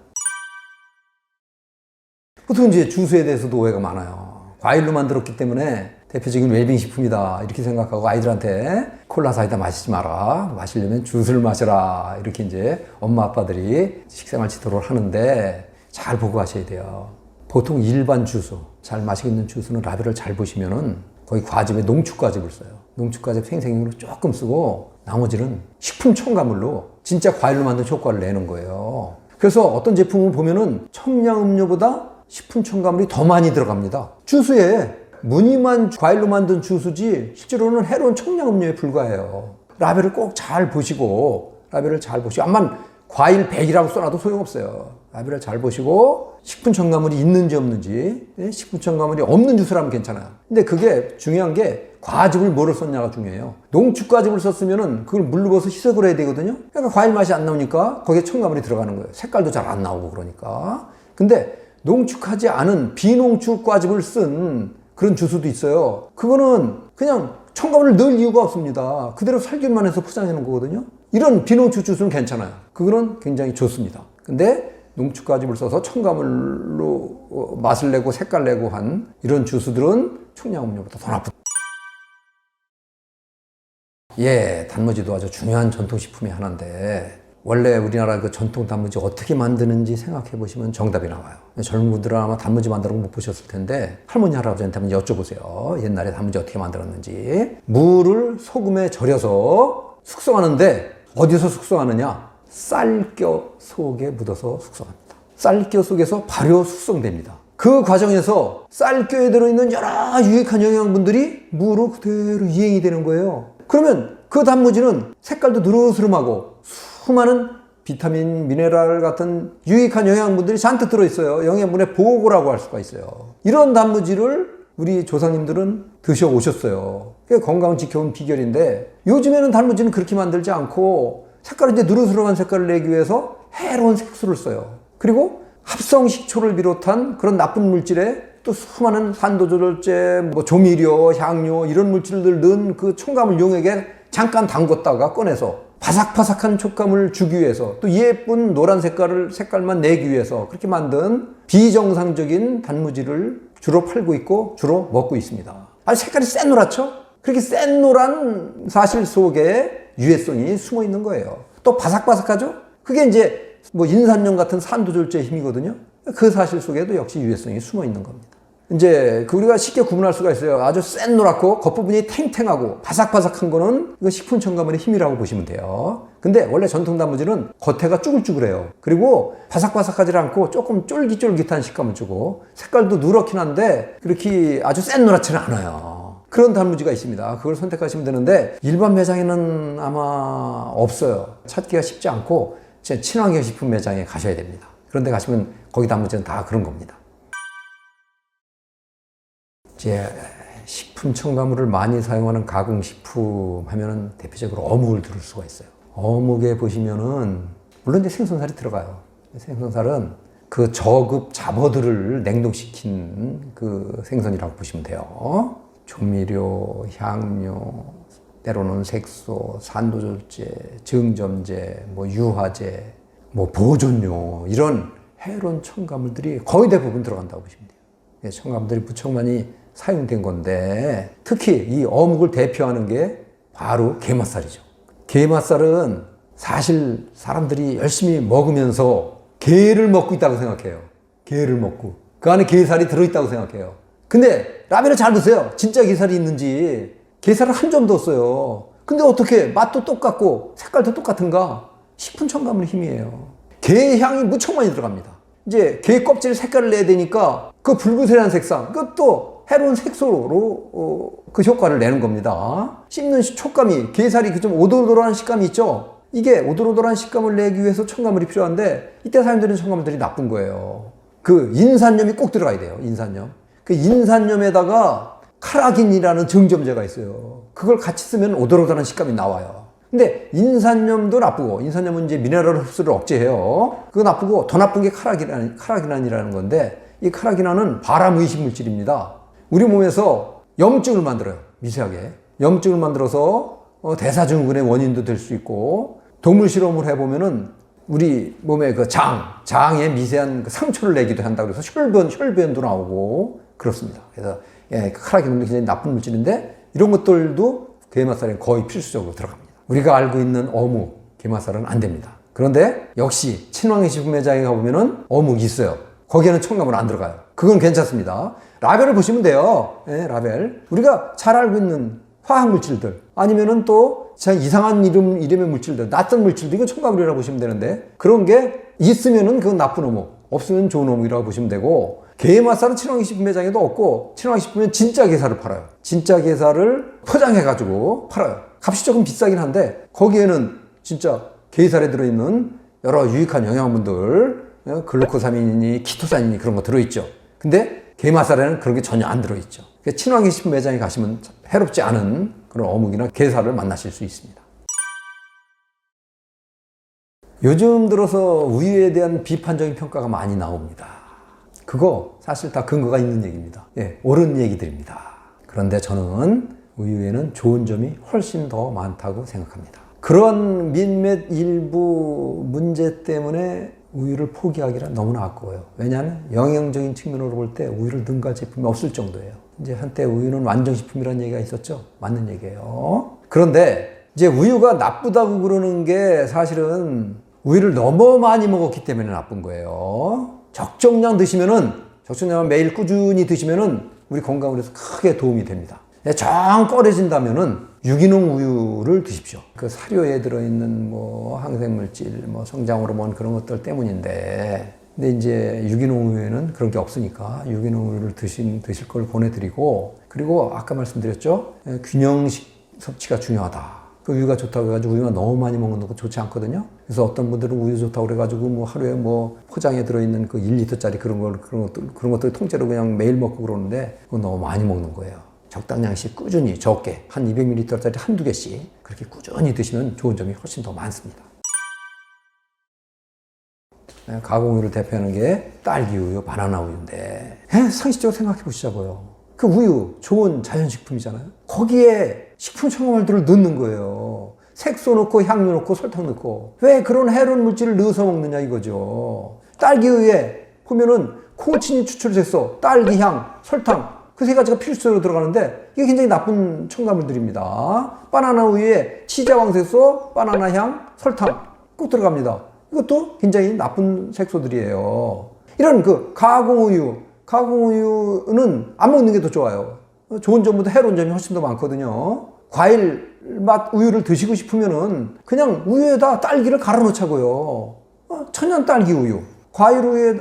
보통 이제 주스에 대해서도 오해가 많아요. 과일로 만들었기 때문에 대표적인 웰빙 식품이다 이렇게 생각하고 아이들한테 콜라 사이다 마시지 마라, 마시려면 주스를 마셔라, 이렇게 이제 엄마 아빠들이 식생활 지도를 하는데 잘 보고 가셔야 돼요. 보통 일반 주스, 잘 마시고 있는 주스는 라벨을 잘 보시면은 거의 과즙에 농축과즙을 써요. 농축과즙 생생용으로 조금 쓰고 나머지는 식품 첨가물로 진짜 과일로 만든 효과를 내는 거예요. 그래서 어떤 제품을 보면은 청량음료보다 식품 첨가물이 더 많이 들어갑니다. 주스에 무늬만 과일로 만든 주스지 실제로는 해로운 청량음료에 불과해요. 라벨을 꼭 잘 보시고, 암만 과일 100이라고 써놔도 소용없어요. 라벨을 잘 보시고 식품 첨가물이 있는지 없는지, 식품 첨가물이 없는 주스라면 괜찮아요. 근데 그게 중요한 게 과즙을 뭐를 썼냐가 중요해요. 농축과즙을 썼으면은 그걸 물로 부어서 희석을 해야 되거든요. 그러니까 과일 맛이 안 나오니까 거기에 첨가물이 들어가는 거예요. 색깔도 잘 안 나오고 그러니까. 근데 농축하지 않은 비농축 과즙을 쓴 그런 주스도 있어요. 그거는 그냥 첨가물을 넣을 이유가 없습니다. 그대로 살균만 해서 포장해 놓은 거거든요. 이런 비농축 주스는 괜찮아요. 그거는 굉장히 좋습니다. 근데 농축 과즙을 써서 첨가물로 맛을 내고 색깔 내고 한 이런 주스들은 청량음료보다 더 나쁘다. 예, 단무지도 아주 중요한 전통식품의 하나인데 원래 우리나라 그 전통 단무지 어떻게 만드는지 생각해 보시면 정답이 나와요. 젊은 분들은 아마 단무지 만드는 거 못 보셨을 텐데 할머니 할아버지한테 한번 여쭤보세요. 옛날에 단무지 어떻게 만들었는지. 물을 소금에 절여서 숙성하는데 어디서 숙성하느냐? 쌀겨 속에 묻어서 숙성합니다. 쌀겨 속에서 발효 숙성됩니다. 그 과정에서 쌀겨에 들어있는 여러 유익한 영양분들이 무로 그대로 이행이 되는 거예요. 그러면 그 단무지는 색깔도 느르스름하고 수많은 비타민, 미네랄 같은 유익한 영양분들이 잔뜩 들어있어요. 영양분의 보고라고 할 수가 있어요. 이런 단무지를 우리 조상님들은 드셔오셨어요. 그게 건강을 지켜온 비결인데 요즘에는 단무지는 그렇게 만들지 않고 색깔을 이제 느르스름한 색깔을 내기 위해서 해로운 색소를 써요. 그리고 합성식초를 비롯한 그런 나쁜 물질에 또 수많은 산도조절제, 뭐 조미료, 향료 이런 물질들 넣은 그 첨가물 용액에 잠깐 담궜다가 꺼내서 바삭바삭한 촉감을 주기 위해서 또 예쁜 노란 색깔만 내기 위해서 그렇게 만든 비정상적인 단무지를 주로 팔고 있고 주로 먹고 있습니다. 아주 색깔이 쎄노랗죠? 그렇게 쎄노란 사실 속에 유해성이 숨어 있는 거예요. 또 바삭바삭하죠? 그게 이제 뭐 인산염 같은 산도절제의 힘이거든요. 그 사실 속에도 역시 유해성이 숨어 있는 겁니다. 이제 우리가 쉽게 구분할 수가 있어요. 아주 쎄노랗고 겉부분이 탱탱하고 바삭바삭한 거는 이거 식품 첨가물의 힘이라고 보시면 돼요. 근데 원래 전통 단무지는 겉에가 쭈글쭈글해요. 그리고 바삭바삭하지 않고 조금 쫄깃쫄깃한 식감을 주고 색깔도 누렇긴 한데 그렇게 아주 쎄노랗지는 않아요. 그런 단무지가 있습니다. 그걸 선택하시면 되는데 일반 매장에는 아마 없어요. 찾기가 쉽지 않고 친환경 식품 매장에 가셔야 됩니다. 그런 데 가시면 거기 단무지는 다 그런 겁니다. 이제 식품 첨가물을 많이 사용하는 가공식품 하면은 대표적으로 어묵을 들을 수가 있어요. 어묵에 보시면은 물론 이제 생선살이 들어가요. 생선살은 그 저급 잡어들을 냉동시킨 그 생선이라고 보시면 돼요. 조미료, 향료, 때로는 색소, 산도절제, 증점제, 뭐 유화제, 뭐 보존료 이런 해로운 첨가물들이 거의 대부분 들어간다고 보시면 돼요. 첨가물들이 무척 많이 사용된 건데 특히 이 어묵을 대표하는 게 바로 게맛살이죠. 게맛살은 사실 사람들이 열심히 먹으면서 게를 먹고 있다고 생각해요. 게를 먹고 그 안에 게살이 들어있다고 생각해요. 근데 라벨을 잘 보세요. 진짜 게살이 있는지. 게살은 한 점도 없어요. 근데 어떻게 맛도 똑같고 색깔도 똑같은가? 식품 첨가물 힘이에요. 게 향이 무척 많이 들어갑니다. 이제 게 껍질 색깔을 내야 되니까 그 붉은색한 색상 그것도 해로운 색소로 그 효과를 내는 겁니다. 씹는 촉감이 게살이 그 좀 오돌오돌한 식감이 있죠. 이게 오돌오돌한 식감을 내기 위해서 첨가물이 필요한데 이때 사용되는 첨가물들이 나쁜 거예요. 그 인산염이 꼭 들어가야 돼요. 인산염. 그 인산염에다가 카라긴이라는 증점제가 있어요. 그걸 같이 쓰면 오돌오돌한 식감이 나와요. 근데 인산염도 나쁘고 인산염은 이제 미네랄 흡수를 억제해요. 그거 나쁘고 더 나쁜 게 카라기난이라는 건데 이 카라기나는 발암의식 물질입니다. 우리 몸에서 염증을 만들어요. 미세하게. 염증을 만들어서 대사증후군의 원인도 될 수 있고, 동물 실험을 해보면은 우리 몸의 그 장에 미세한 그 상처를 내기도 한다고 해서 혈변도 나오고 그렇습니다. 그래서 예, 카라기나는 굉장히 나쁜 물질인데 이런 것들도 게맛살에 거의 필수적으로 들어갑니다. 우리가 알고 있는 어묵, 게맛살은 안 됩니다. 그런데 역시 친환경 매장에 가보면은 어묵이 있어요. 거기에는 첨가물 안 들어가요. 그건 괜찮습니다. 라벨을 보시면 돼요. 예, 라벨. 우리가 잘 알고 있는 화학물질들 아니면은 또 이상한 이름의 물질들, 낯선 물질들, 이건 첨가물이라고 보시면 되는데 그런 게 있으면은 그건 나쁜 어묵, 없으면 좋은 어묵이라고 보시면 되고, 게맛살은 친환경 식품 매장에도 없고, 친환경 식품은 진짜 게살을 팔아요. 진짜 게살을 포장해가지고 팔아요. 값이 조금 비싸긴 한데 거기에는 진짜 게살에 들어있는 여러 유익한 영양분들, 글루코사민이니 키토산이니 그런 거 들어있죠. 근데 게맛살에는 그런 게 전혀 안 들어있죠. 친환경 식품 매장에 가시면 해롭지 않은 그런 어묵이나 게살을 만나실 수 있습니다. 요즘 들어서 우유에 대한 비판적인 평가가 많이 나옵니다. 그거 사실 다 근거가 있는 얘기입니다. 예, 옳은 얘기들입니다. 그런데 저는 우유에는 좋은 점이 훨씬 더 많다고 생각합니다. 그런 몇몇 일부 문제 때문에 우유를 포기하기란 너무나 아까워요. 왜냐하면 영양적인 측면으로 볼 때 우유를 능가할 제품이 없을 정도예요. 이제 한때 우유는 완전식품이라는 얘기가 있었죠. 맞는 얘기예요. 그런데 이제 우유가 나쁘다고 그러는 게 사실은 우유를 너무 많이 먹었기 때문에 나쁜 거예요. 적정량 드시면은, 적정량 매일 꾸준히 드시면은 우리 건강을 위해서 크게 도움이 됩니다. 정 꺼려진다면은 유기농 우유를 드십시오. 그 사료에 들어있는 뭐 항생물질, 뭐 성장 호르몬 그런 것들 때문인데, 근데 이제 유기농 우유에는 그런 게 없으니까 유기농 우유를 드실 걸 권해드리고, 그리고 아까 말씀드렸죠. 균형식 섭취가 중요하다. 그 우유가 좋다고 해가지고 우유만 너무 많이 먹는 거 좋지 않거든요. 그래서 어떤 분들은 우유 좋다고 그래가지고 뭐 하루에 뭐 포장에 들어있는 그 1리터짜리 그런 것들 통째로 그냥 매일 먹고 그러는데 그건 너무 많이 먹는 거예요. 적당량씩 꾸준히 적게 한 200ml짜리 한두 개씩 그렇게 꾸준히 드시면 좋은 점이 훨씬 더 많습니다. 가공우유를 대표하는 게 딸기 우유, 바나나 우유인데 상식적으로 생각해 보시자고요. 그 우유 좋은 자연식품이잖아요. 거기에 식품 첨가물들을 넣는 거예요. 색소 넣고 향료 넣고 설탕 넣고. 왜 그런 해로운 물질을 넣어서 먹느냐 이거죠. 딸기 우유에 보면은 코오치닌 추출색소, 딸기향, 설탕 그 세 가지가 필수적으로 들어가는데 이게 굉장히 나쁜 첨가물들입니다. 바나나 우유에 치자왕색소, 바나나향, 설탕 꼭 들어갑니다. 이것도 굉장히 나쁜 색소들이에요. 이런 그 가공우유는 안 먹는 게 더 좋아요. 좋은 점보다 해로운 점이 훨씬 더 많거든요. 과일 맛 우유를 드시고 싶으면은 그냥 우유에다 딸기를 갈아 넣자고요. 천연 딸기 우유. 과일 우유에,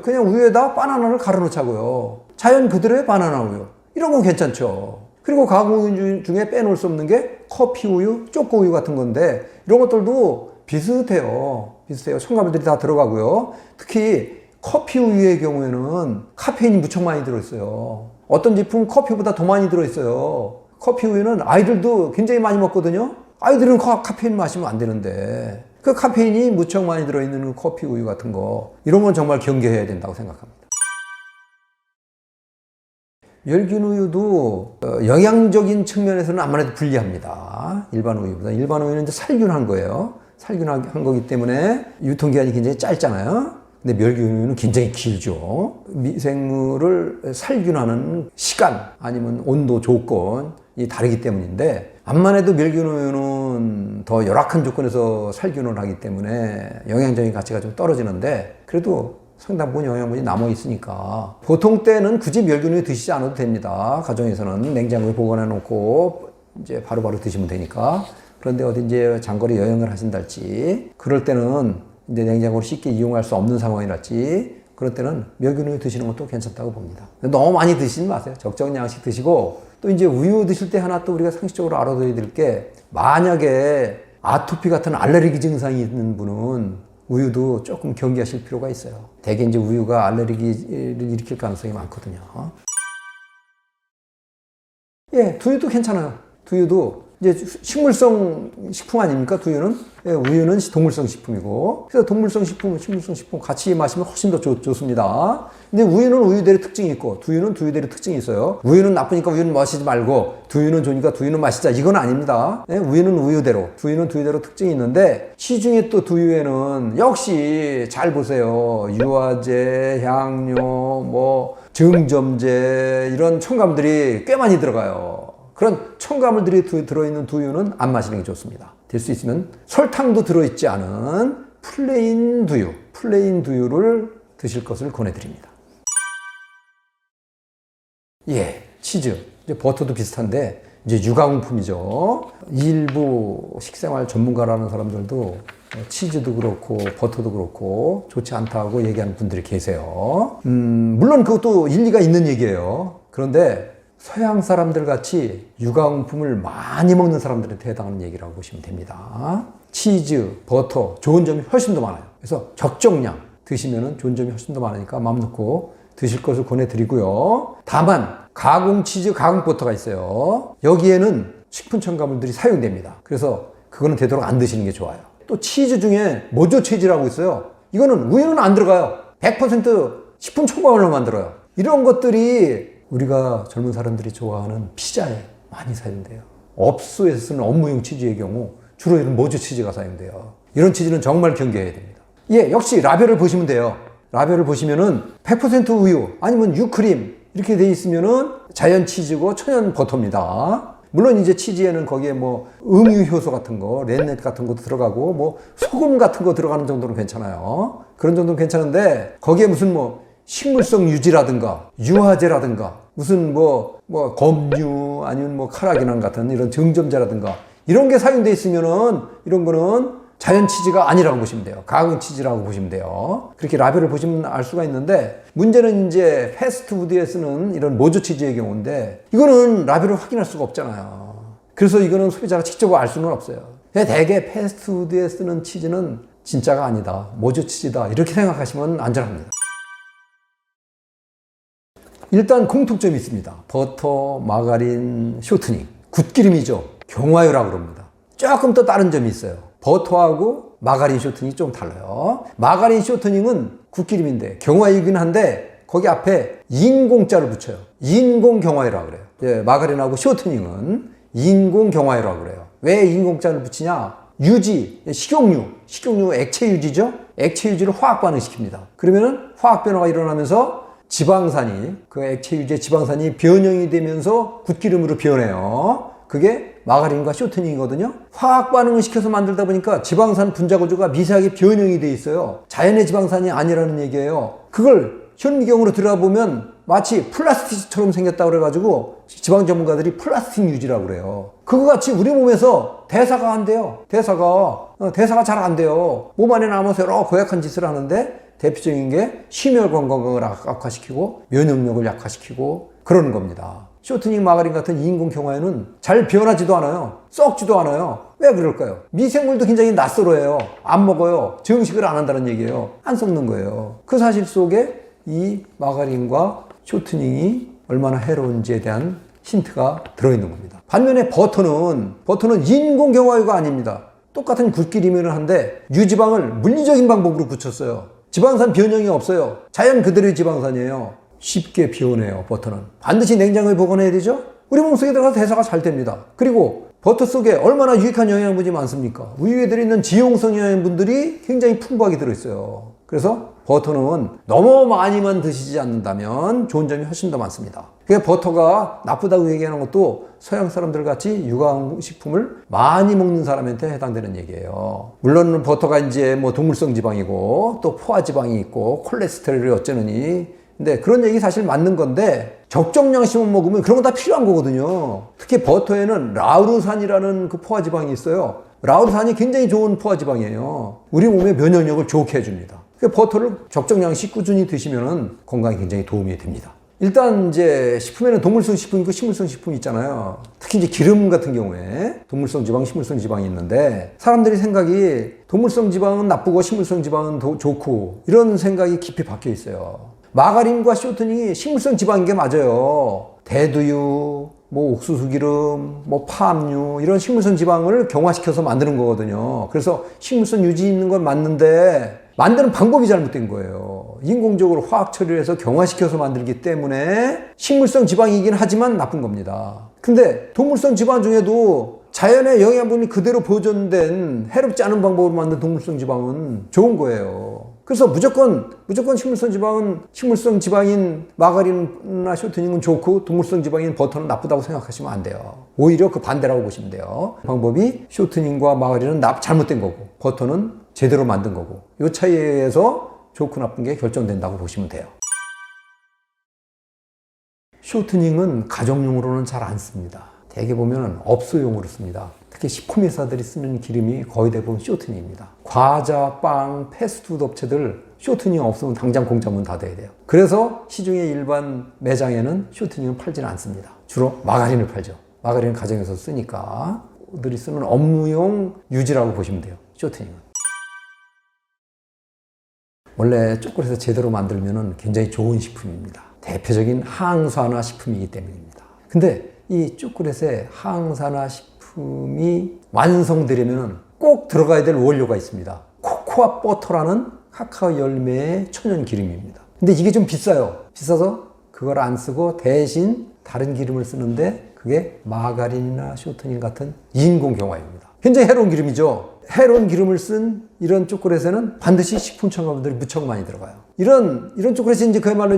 그냥 우유에다 바나나를 갈아 넣자고요. 자연 그대로의 바나나 우유. 이런 건 괜찮죠. 그리고 가공우유 중에 빼놓을 수 없는 게 커피 우유, 초코 우유 같은 건데 이런 것들도 비슷해요. 첨가물들이 다 들어가고요. 특히 커피 우유의 경우에는 카페인이 무척 많이 들어있어요. 어떤 제품은 커피보다 더 많이 들어있어요. 커피 우유는 아이들도 굉장히 많이 먹거든요. 아이들은 카페인 마시면 안 되는데 그 카페인이 무척 많이 들어있는 커피 우유 같은 거 이런 건 정말 경계해야 된다고 생각합니다. 멸균 우유도 영양적인 측면에서는 아무래도 불리합니다. 일반 우유보다. 일반 우유는 이제 살균한 거예요. 살균한 거기 때문에 유통기한이 굉장히 짧잖아요. 근데 멸균 우유는 굉장히 길죠. 미생물을 살균하는 시간 아니면 온도 조건이 다르기 때문인데 암만 해도 멸균 우유는 더 열악한 조건에서 살균을 하기 때문에 영양적인 가치가 좀 떨어지는데 그래도 상당 부분 영양분이 남아 있으니까 보통 때는 굳이 멸균 우유 드시지 않아도 됩니다. 가정에서는 냉장고에 보관해 놓고 이제 바로바로 드시면 되니까. 그런데 어디 이제 장거리 여행을 하신달지 그럴 때는 이제 냉장고를 쉽게 이용할 수 없는 상황이랄지 그럴 때는 멸균 우유 드시는 것도 괜찮다고 봅니다. 너무 많이 드시지 마세요. 적정량씩 드시고 또 이제 우유 드실 때 하나 또 우리가 상식적으로 알아둬야 될 게 만약에 아토피 같은 알레르기 증상이 있는 분은 우유도 조금 경계하실 필요가 있어요. 대개 이제 우유가 알레르기를 일으킬 가능성이 많거든요. 예, 두유도 괜찮아요. 두유도 이제 식물성 식품 아닙니까? 두유는? 예, 우유는 동물성 식품이고. 그래서 동물성 식품, 식물성 식품 같이 마시면 훨씬 더 좋습니다. 근데 우유는 우유대로 특징이 있고, 두유는 두유대로 특징이 있어요. 우유는 나쁘니까 우유는 마시지 말고, 두유는 좋으니까 두유는 마시자. 이건 아닙니다. 예, 우유는 우유대로, 두유는 두유대로 특징이 있는데, 시중에 또 두유에는 역시 잘 보세요. 유화제, 향료, 뭐, 증점제, 이런 첨가물들이 꽤 많이 들어가요. 그런 첨가물들이 들어있는 두유는 안 마시는 게 좋습니다. 될 수 있으면 설탕도 들어있지 않은 플레인 두유를 드실 것을 권해드립니다. 예, 치즈. 이제 버터도 비슷한데, 이제 육아용품이죠. 일부 식생활 전문가라는 사람들도 치즈도 그렇고, 버터도 그렇고, 좋지 않다고 얘기하는 분들이 계세요. 물론 그것도 일리가 있는 얘기예요. 그런데 서양 사람들 같이 육아용품을 많이 먹는 사람들한테 해당하는 얘기라고 보시면 됩니다. 치즈, 버터, 좋은 점이 훨씬 더 많아요. 그래서 적정량 드시면 좋은 점이 훨씬 더 많으니까 마음 놓고 드실 것을 권해드리고요. 다만 가공 치즈, 가공 버터가 있어요. 여기에는 식품 첨가물들이 사용됩니다. 그래서 그거는 되도록 안 드시는 게 좋아요. 또 치즈 중에 모조 치즈라고 있어요. 이거는 우유는 안 들어가요. 100% 식품 첨가물로 만들어요. 이런 것들이 우리가 젊은 사람들이 좋아하는 피자에 많이 사용돼요. 업소에서 쓰는 업무용 치즈의 경우 주로 이런 모조 치즈가 사용돼요. 이런 치즈는 정말 경계해야 됩니다. 예, 역시 라벨을 보시면 돼요. 라벨을 보시면은 100% 우유 아니면 유크림 이렇게 돼 있으면은 자연 치즈고 천연 버터입니다. 물론 이제 치즈에는 거기에 뭐 음유 효소 같은 거, 렌넷 같은 것도 들어가고 뭐 소금 같은 거 들어가는 정도는 괜찮아요. 그런 정도는 괜찮은데 거기에 무슨 뭐 식물성 유지라든가 유화제라든가 무슨 뭐 검유 아니면 뭐 카라기난 같은 이런 증점제라든가 이런 게 사용돼 있으면은 이런 거는 자연 치즈가 아니라고 보시면 돼요. 가공 치즈라고 보시면 돼요. 그렇게 라벨을 보시면 알 수가 있는데 문제는 이제 패스트푸드에 쓰는 이런 모조 치즈의 경우인데 이거는 라벨을 확인할 수가 없잖아요. 그래서 이거는 소비자가 직접 알 수는 없어요. 대개 패스트푸드에 쓰는 치즈는 진짜가 아니다. 모조 치즈다. 이렇게 생각하시면 안전합니다. 일단 공통점이 있습니다. 버터, 마가린, 쇼트닝. 굿기름이죠. 경화유라고 그럽니다. 조금 또 다른 점이 있어요. 버터하고 마가린 쇼트닝이 좀 달라요. 마가린 쇼트닝은 굿기름인데 경화유이긴 한데 거기 앞에 인공자를 붙여요. 인공 경화유라고 그래요. 예, 마가린하고 쇼트닝은 인공 경화유라고 그래요. 왜 인공자를 붙이냐? 유지, 식용유 액체 유지죠? 액체 유지를 화학 반응시킵니다. 그러면은 화학 변화가 일어나면서 지방산이, 그 액체 유지의 지방산이 변형이 되면서 굿기름으로 변해요. 그게 마가린과 쇼트닝이거든요. 화학 반응을 시켜서 만들다 보니까 지방산 분자 구조가 미세하게 변형이 돼 있어요. 자연의 지방산이 아니라는 얘기예요. 그걸 현미경으로 들여다보면 마치 플라스틱처럼 생겼다고 그래가지고 지방 전문가들이 플라스틱 유지라고 그래요. 그거 같이 우리 몸에서 대사가 안 돼요. 대사가 잘 안 돼요. 몸 안에 남아서 여러 고약한 짓을 하는데 대표적인 게 심혈 건강을 악화시키고 면역력을 약화시키고 그러는 겁니다. 쇼트닝 마가린 같은 인공 경화유는 잘 변하지도 않아요. 썩지도 않아요. 왜 그럴까요? 미생물도 굉장히 낯설어요. 안 먹어요. 정식을 안 한다는 얘기예요. 안 썩는 거예요. 그 사실 속에 이 마가린과 쇼트닝이 얼마나 해로운지에 대한 힌트가 들어있는 겁니다. 반면에 버터는 인공 경화유가 아닙니다. 똑같은 굿기름이긴 한데 유지방을 물리적인 방법으로 붙였어요. 지방산 변형이 없어요. 자연 그대로의 지방산이에요. 쉽게 변해요. 버터는 반드시 냉장고에 보관해야 되죠. 우리 몸속에 들어가서 대사가 잘 됩니다. 그리고 버터 속에 얼마나 유익한 영양분이 많습니까? 우유에 들어있는 지용성 영양분들이 굉장히 풍부하게 들어있어요. 그래서 버터는 너무 많이만 드시지 않는다면 좋은 점이 훨씬 더 많습니다. 그게 버터가 나쁘다고 얘기하는 것도 서양 사람들 같이 육아식품을 많이 먹는 사람한테 해당되는 얘기예요. 물론 버터가 이제 뭐 동물성 지방이고 또 포화 지방이 있고 콜레스테롤이 어쩌느니 근데 그런 얘기 사실 맞는 건데 적정량씩만 먹으면 그런 거 다 필요한 거거든요. 특히 버터에는 라우르산이라는 그 포화 지방이 있어요. 라우르산이 굉장히 좋은 포화 지방이에요. 우리 몸의 면역력을 좋게 해줍니다. 버터를 적정량씩 꾸준히 드시면 건강에 굉장히 도움이 됩니다. 일단 이제 식품에는 동물성 식품 있고 식물성 식품이 있잖아요. 특히 이제 기름 같은 경우에 동물성 지방, 식물성 지방이 있는데 사람들이 생각이 동물성 지방은 나쁘고 식물성 지방은 좋고 이런 생각이 깊이 박혀 있어요. 마가린과 쇼트닝이 식물성 지방인 게 맞아요. 대두유, 뭐 옥수수 기름, 뭐 파압류 이런 식물성 지방을 경화시켜서 만드는 거거든요. 그래서 식물성 유지 있는 건 맞는데 만드는 방법이 잘못된 거예요. 인공적으로 화학 처리를 해서 경화시켜서 만들기 때문에 식물성 지방이긴 하지만 나쁜 겁니다. 근데 동물성 지방 중에도 자연의 영양분이 그대로 보존된 해롭지 않은 방법으로 만든 동물성 지방은 좋은 거예요. 그래서 무조건 식물성 지방인 마가린이나 쇼트닝은 좋고 동물성 지방인 버터는 나쁘다고 생각하시면 안 돼요. 오히려 그 반대라고 보시면 돼요. 방법이 쇼트닝과 마가린은 잘못된 거고 버터는 제대로 만든 거고 이 차이에 의해서 좋고 나쁜 게 결정된다고 보시면 돼요. 쇼트닝은 가정용으로는 잘 안 씁니다. 대개 보면 업소용으로 씁니다. 특히 식품회사들이 쓰는 기름이 거의 대부분 쇼트닝입니다. 과자, 빵, 패스트푸드 업체들 쇼트닝 없으면 당장 공장 문 닫아야 돼요. 그래서 시중의 일반 매장에는 쇼트닝은 팔지는 않습니다. 주로 마가린을 팔죠. 마가린은 가정에서 쓰니까 들이 쓰는 업무용 유지라고 보시면 돼요. 쇼트닝은. 원래 초콜릿을 제대로 만들면 굉장히 좋은 식품입니다. 대표적인 항산화 식품이기 때문입니다. 근데 이 초콜릿에 항산화 식품이 완성되려면 꼭 들어가야 될 원료가 있습니다. 코코아 버터라는 카카오 열매의 천연 기름입니다. 근데 이게 좀 비싸요. 비싸서 그걸 안 쓰고 대신 다른 기름을 쓰는데 그게 마가린이나 쇼트닝 같은 인공 경화입니다. 굉장히 해로운 기름이죠. 해로운 기름을 쓴 이런 초콜릿에는 반드시 식품 첨가물들이 무척 많이 들어가요. 이런 초콜릿이 이제 그야말로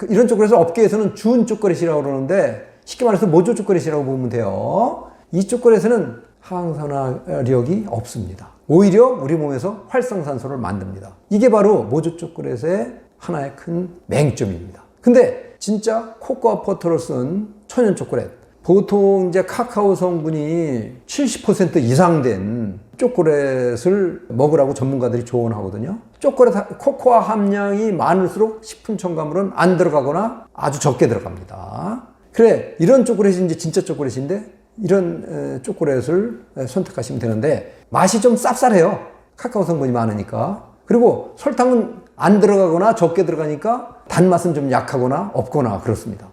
이런 초콜릿을 업계에서는 준 초콜릿이라고 그러는데 쉽게 말해서 모조 초콜릿이라고 보면 돼요. 이 초콜릿에는 항산화력이 없습니다. 오히려 우리 몸에서 활성산소를 만듭니다. 이게 바로 모조 초콜릿의 하나의 큰 맹점입니다. 근데 진짜 코코아 버터를 쓴 천연 초콜릿, 보통 이제 카카오 성분이 70% 이상 된 초콜릿을 먹으라고 전문가들이 조언하거든요. 코코아 함량이 많을수록 식품 첨가물은 안 들어가거나 아주 적게 들어갑니다. 그래, 이런 초콜릿이 이제 진짜 초콜릿인데 이런 초콜릿을 선택하시면 되는데 맛이 좀 쌉쌀해요. 카카오 성분이 많으니까. 그리고 설탕은 안 들어가거나 적게 들어가니까 단맛은 좀 약하거나 없거나 그렇습니다.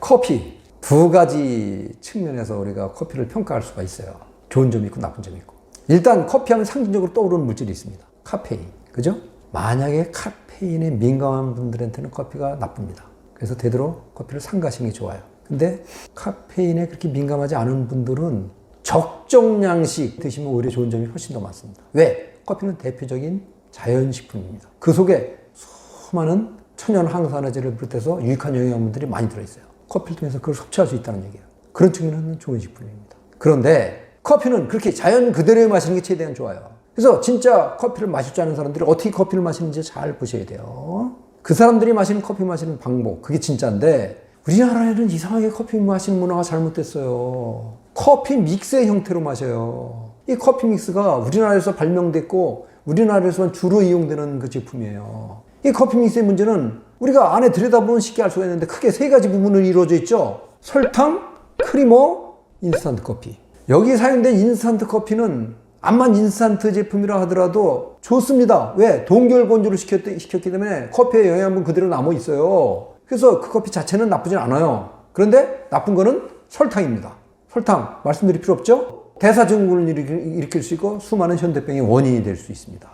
커피. 두 가지 측면에서 우리가 커피를 평가할 수가 있어요. 좋은 점이 있고 나쁜 점이 있고. 일단 커피하면 상징적으로 떠오르는 물질이 있습니다. 카페인. 그죠? 만약에 카페인에 민감한 분들한테는 커피가 나쁩니다. 그래서 되도록 커피를 삼가시는 게 좋아요. 근데 카페인에 그렇게 민감하지 않은 분들은 적정량씩 드시면 오히려 좋은 점이 훨씬 더 많습니다. 왜? 커피는 대표적인 자연식품입니다. 그 속에 수많은 천연 항산화제를 비롯해서 유익한 영양분들이 많이 들어있어요. 커피를 통해서 그걸 섭취할 수 있다는 얘기예요. 그런 측면에는 좋은 식품입니다. 그런데 커피는 그렇게 자연 그대로에 마시는 게 최대한 좋아요. 그래서 진짜 커피를 마실 줄 아는 사람들이 어떻게 커피를 마시는지 잘 보셔야 돼요. 그 사람들이 마시는 커피 마시는 방법, 그게 진짜인데 우리나라에는 이상하게 커피 마시는 문화가 잘못됐어요. 커피 믹스의 형태로 마셔요. 이 커피 믹스가 우리나라에서 발명됐고 우리나라에서만 주로 이용되는 그 제품이에요. 이 커피 믹스의 문제는 우리가 안에 들여다보면 쉽게 알 수가 있는데 크게 세 가지 부분으로 이루어져 있죠. 설탕, 크리머, 인스턴트 커피. 여기 사용된 인스턴트 커피는 암만 인스턴트 제품이라 하더라도 좋습니다. 왜? 동결 건조를 시켰기 때문에 커피의 영양분 그대로 남아 있어요. 그래서 그 커피 자체는 나쁘진 않아요. 그런데 나쁜 거는 설탕입니다. 설탕 말씀드릴 필요 없죠? 대사증후군을 일으킬 수 있고 수많은 현대병의 원인이 될 수 있습니다.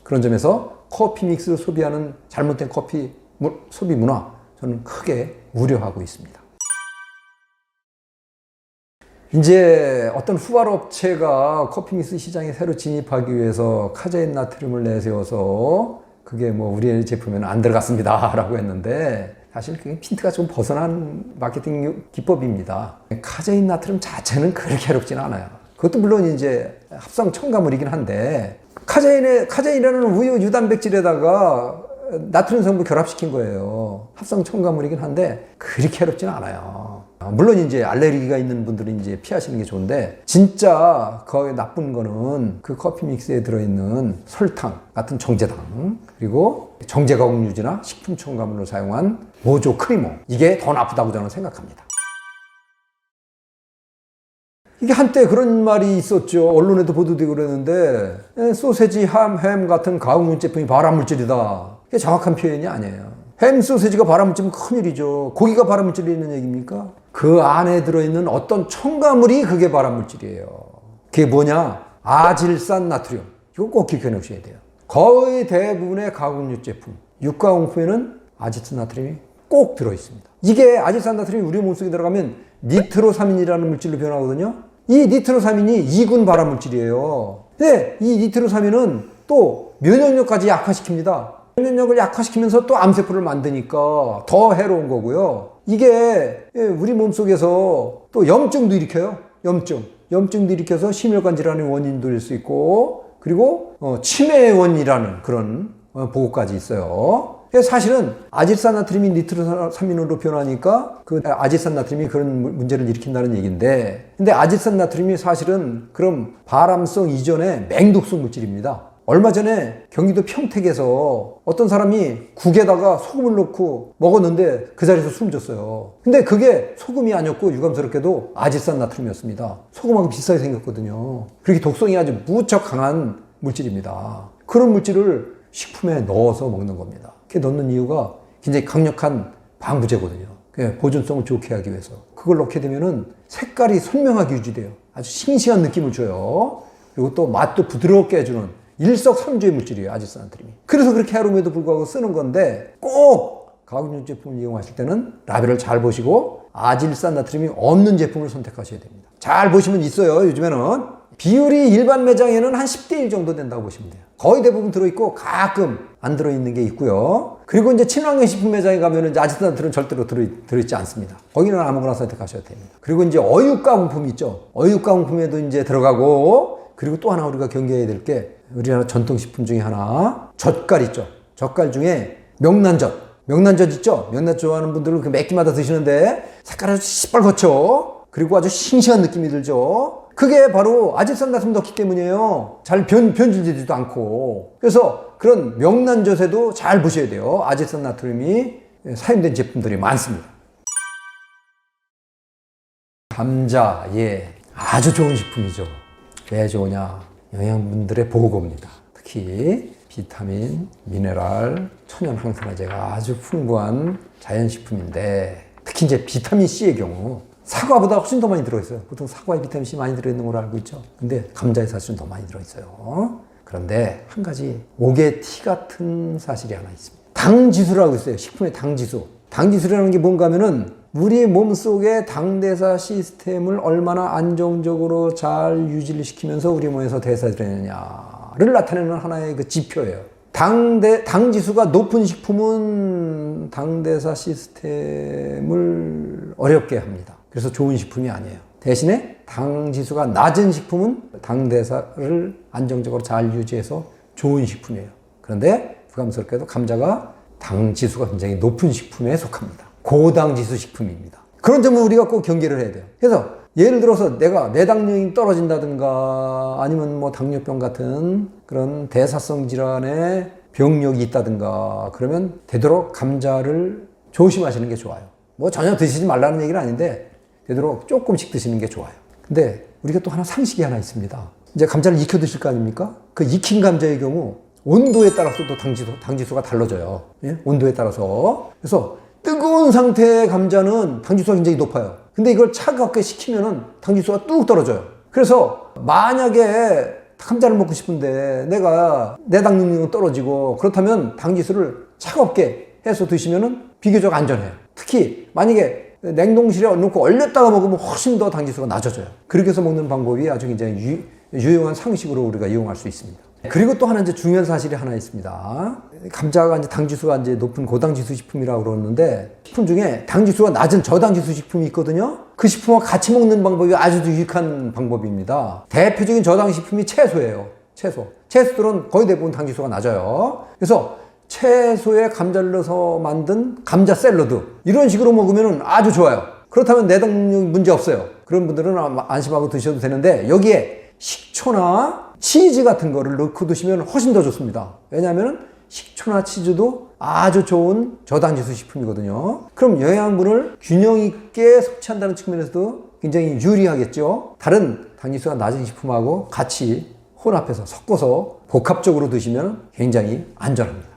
그런 점에서 커피 믹스를 소비하는 잘못된 커피 소비 문화 저는 크게 우려하고 있습니다. 이제 어떤 후발업체가 커피 믹스 시장에 새로 진입하기 위해서 카제인 나트륨을 내세워서 그게 뭐 우리의 제품에는 안 들어갔습니다 라고 했는데 사실 그게 핀트가 좀 벗어난 마케팅 기법입니다. 카제인 나트륨 자체는 그렇게 해롭진 않아요. 그것도 물론 이제 합성 첨가물이긴 한데 카제인이라는 우유 유단백질에다가 나트륨 성분 결합시킨 거예요. 합성 첨가물이긴 한데 그렇게 해롭지는 않아요. 물론 이제 알레르기가 있는 분들은 이제 피하시는 게 좋은데 진짜 거의 나쁜 거는 그 커피 믹스에 들어있는 설탕 같은 정제당 그리고 정제가공 유지나 식품 첨가물로 사용한 모조 크리머 이게 더 나쁘다고 저는 생각합니다. 이게 한때 그런 말이 있었죠. 언론에도 보도되고 그랬는데 소세지, 햄 같은 가공육 제품이 발암물질이다. 이게 정확한 표현이 아니에요. 햄 소세지가 발암물질이면 큰일이죠. 고기가 발암물질이 있는 얘기입니까? 그 안에 들어있는 어떤 첨가물이 그게 발암물질이에요. 그게 뭐냐? 아질산 나트륨. 이거 꼭 기억해 놓으셔야 돼요. 거의 대부분의 가공육 제품, 육가공품에는 아질산 나트륨이 꼭 들어있습니다. 이게 아질산 나트륨이 우리 몸속에 들어가면 니트로사민이라는 물질로 변하거든요. 이 니트로사민이 2군 발암물질이에요. 근데 이 니트로사민은 또 면역력까지 약화시킵니다. 면역력을 약화시키면서 또 암세포를 만드니까 더 해로운 거고요. 이게 우리 몸속에서 또 염증도 일으켜요. 염증도 일으켜서 심혈관 질환의 원인도 될 수 있고, 그리고 치매의 원인이라는 그런 보고까지 있어요. 사실은 아질산 나트륨이 니트로사민으로 변하니까 그 아질산 나트륨이 그런 문제를 일으킨다는 얘기인데, 근데 아질산 나트륨이 사실은 그럼 발암성 이전의 맹독성 물질입니다. 얼마 전에 경기도 평택에서 어떤 사람이 국에다가 소금을 넣고 먹었는데 그 자리에서 숨졌어요. 근데 그게 소금이 아니었고 유감스럽게도 아질산 나트륨이었습니다. 소금하고 비슷하게 생겼거든요. 그렇게 독성이 아주 무척 강한 물질입니다. 그런 물질을 식품에 넣어서 먹는 겁니다. 그게 넣는 이유가 굉장히 강력한 방부제거든요. 보존성을 좋게 하기 위해서. 그걸 넣게 되면은 색깔이 선명하게 유지돼요. 아주 싱싱한 느낌을 줘요. 그리고 또 맛도 부드럽게 해주는 일석삼조의 물질이에요, 아질산 나트륨이. 그래서 그렇게 해로움에도 불구하고 쓰는 건데, 꼭 가공육 제품을 이용하실 때는 라벨을 잘 보시고 아질산 나트륨이 없는 제품을 선택하셔야 됩니다. 잘 보시면 있어요, 요즘에는. 비율이 일반 매장에는 한 10대 1 정도 된다고 보시면 돼요. 거의 대부분 들어있고 가끔 안 들어있는 게 있고요. 그리고 이제 친환경 식품 매장에 가면은 이제 아질산 나트륨은 절대로 들어있지 않습니다. 거기는 아무거나 선택하셔야 됩니다. 그리고 이제 어육 가공품 있죠. 어육 가공품에도 이제 들어가고, 그리고 또 하나 우리가 경계해야 될 게, 우리나라 전통식품 중에 하나, 젓갈 있죠. 젓갈 중에 명란젓 있죠. 명란젓 좋아하는 분들은 그 몇 끼마다 드시는데 색깔이 아주 시뻘겋죠. 그리고 아주 싱싱한 느낌이 들죠. 그게 바로 아질산 나트륨 넣기 때문이에요. 잘 변질되지도 않고. 그래서 그런 명란젓에도 잘 보셔야 돼요. 아질산 나트륨이 사용된 제품들이 많습니다. 감자, 아주 좋은 식품이죠. 왜 좋으냐? 영양분들의 보고입니다. 특히 비타민, 미네랄, 천연 항산화제가 아주 풍부한 자연식품인데, 특히 이제 비타민C의 경우 사과보다 훨씬 더 많이 들어있어요. 보통 사과에 비타민C 많이 들어있는 걸로 알고 있죠. 근데 감자에 사실은 더 많이 들어있어요. 그런데 한 가지 옥의 티 같은 사실이 하나 있습니다. 당지수라고 있어요. 식품의 당지수. 당지수라는 게 뭔가 하면은 우리 몸속의 당대사 시스템을 얼마나 안정적으로 잘 유지를 시키면서 우리 몸에서 대사를 되느냐를 나타내는 하나의 그 지표예요. 당지수가 높은 식품은 당대사 시스템을 어렵게 합니다. 그래서 좋은 식품이 아니에요. 대신에 당지수가 낮은 식품은 당대사를 안정적으로 잘 유지해서 좋은 식품이에요. 그런데 부담스럽게도 감자가 당지수가 굉장히 높은 식품에 속합니다. 고당지수 식품입니다. 그런 점은 우리가 꼭 경계를 해야 돼요. 그래서 예를 들어서 내가 내당력이 떨어진다든가, 아니면 뭐 당뇨병 같은 그런 대사성 질환의 병력이 있다든가, 그러면 되도록 감자를 조심하시는 게 좋아요. 뭐 전혀 드시지 말라는 얘기는 아닌데 되도록 조금씩 드시는 게 좋아요. 근데 우리가 또 상식이 하나 있습니다. 이제 감자를 익혀 드실 거 아닙니까? 그 익힌 감자의 경우 온도에 따라서도 당지수가 달라져요. 온도에 따라서. 그래서 뜨거운 상태의 감자는 당지수가 굉장히 높아요. 근데 이걸 차갑게 식히면은 당지수가 뚝 떨어져요. 그래서 만약에 감자를 먹고 싶은데 내가 내당 능력은 떨어지고, 그렇다면 당지수를 차갑게 해서 드시면은 비교적 안전해요. 특히 만약에 냉동실에 넣고 얼렸다가 먹으면 훨씬 더 당지수가 낮아져요. 그렇게 해서 먹는 방법이 아주 굉장히 유용한 상식으로 우리가 이용할 수 있습니다. 그리고 또 하나 이제 중요한 사실이 하나 있습니다. 감자가 이제 당지수가 이제 높은 고당지수 식품이라고 그러는데, 식품 중에 당지수가 낮은 저당지수 식품이 있거든요. 그 식품과 같이 먹는 방법이 아주 유익한 방법입니다. 대표적인 저당 식품이 채소예요. 채소들은 거의 대부분 당지수가 낮아요. 그래서 채소에 감자를 넣어서 만든 감자 샐러드, 이런 식으로 먹으면 아주 좋아요. 그렇다면 내당 문제 없어요. 그런 분들은 안심하고 드셔도 되는데, 여기에 식초나 치즈 같은 거를 넣고 드시면 훨씬 더 좋습니다. 왜냐하면 식초나 치즈도 아주 좋은 저당지수 식품이거든요. 그럼 영양분을 균형 있게 섭취한다는 측면에서도 굉장히 유리하겠죠. 다른 당지수가 낮은 식품하고 같이 혼합해서 섞어서 복합적으로 드시면 굉장히 안전합니다.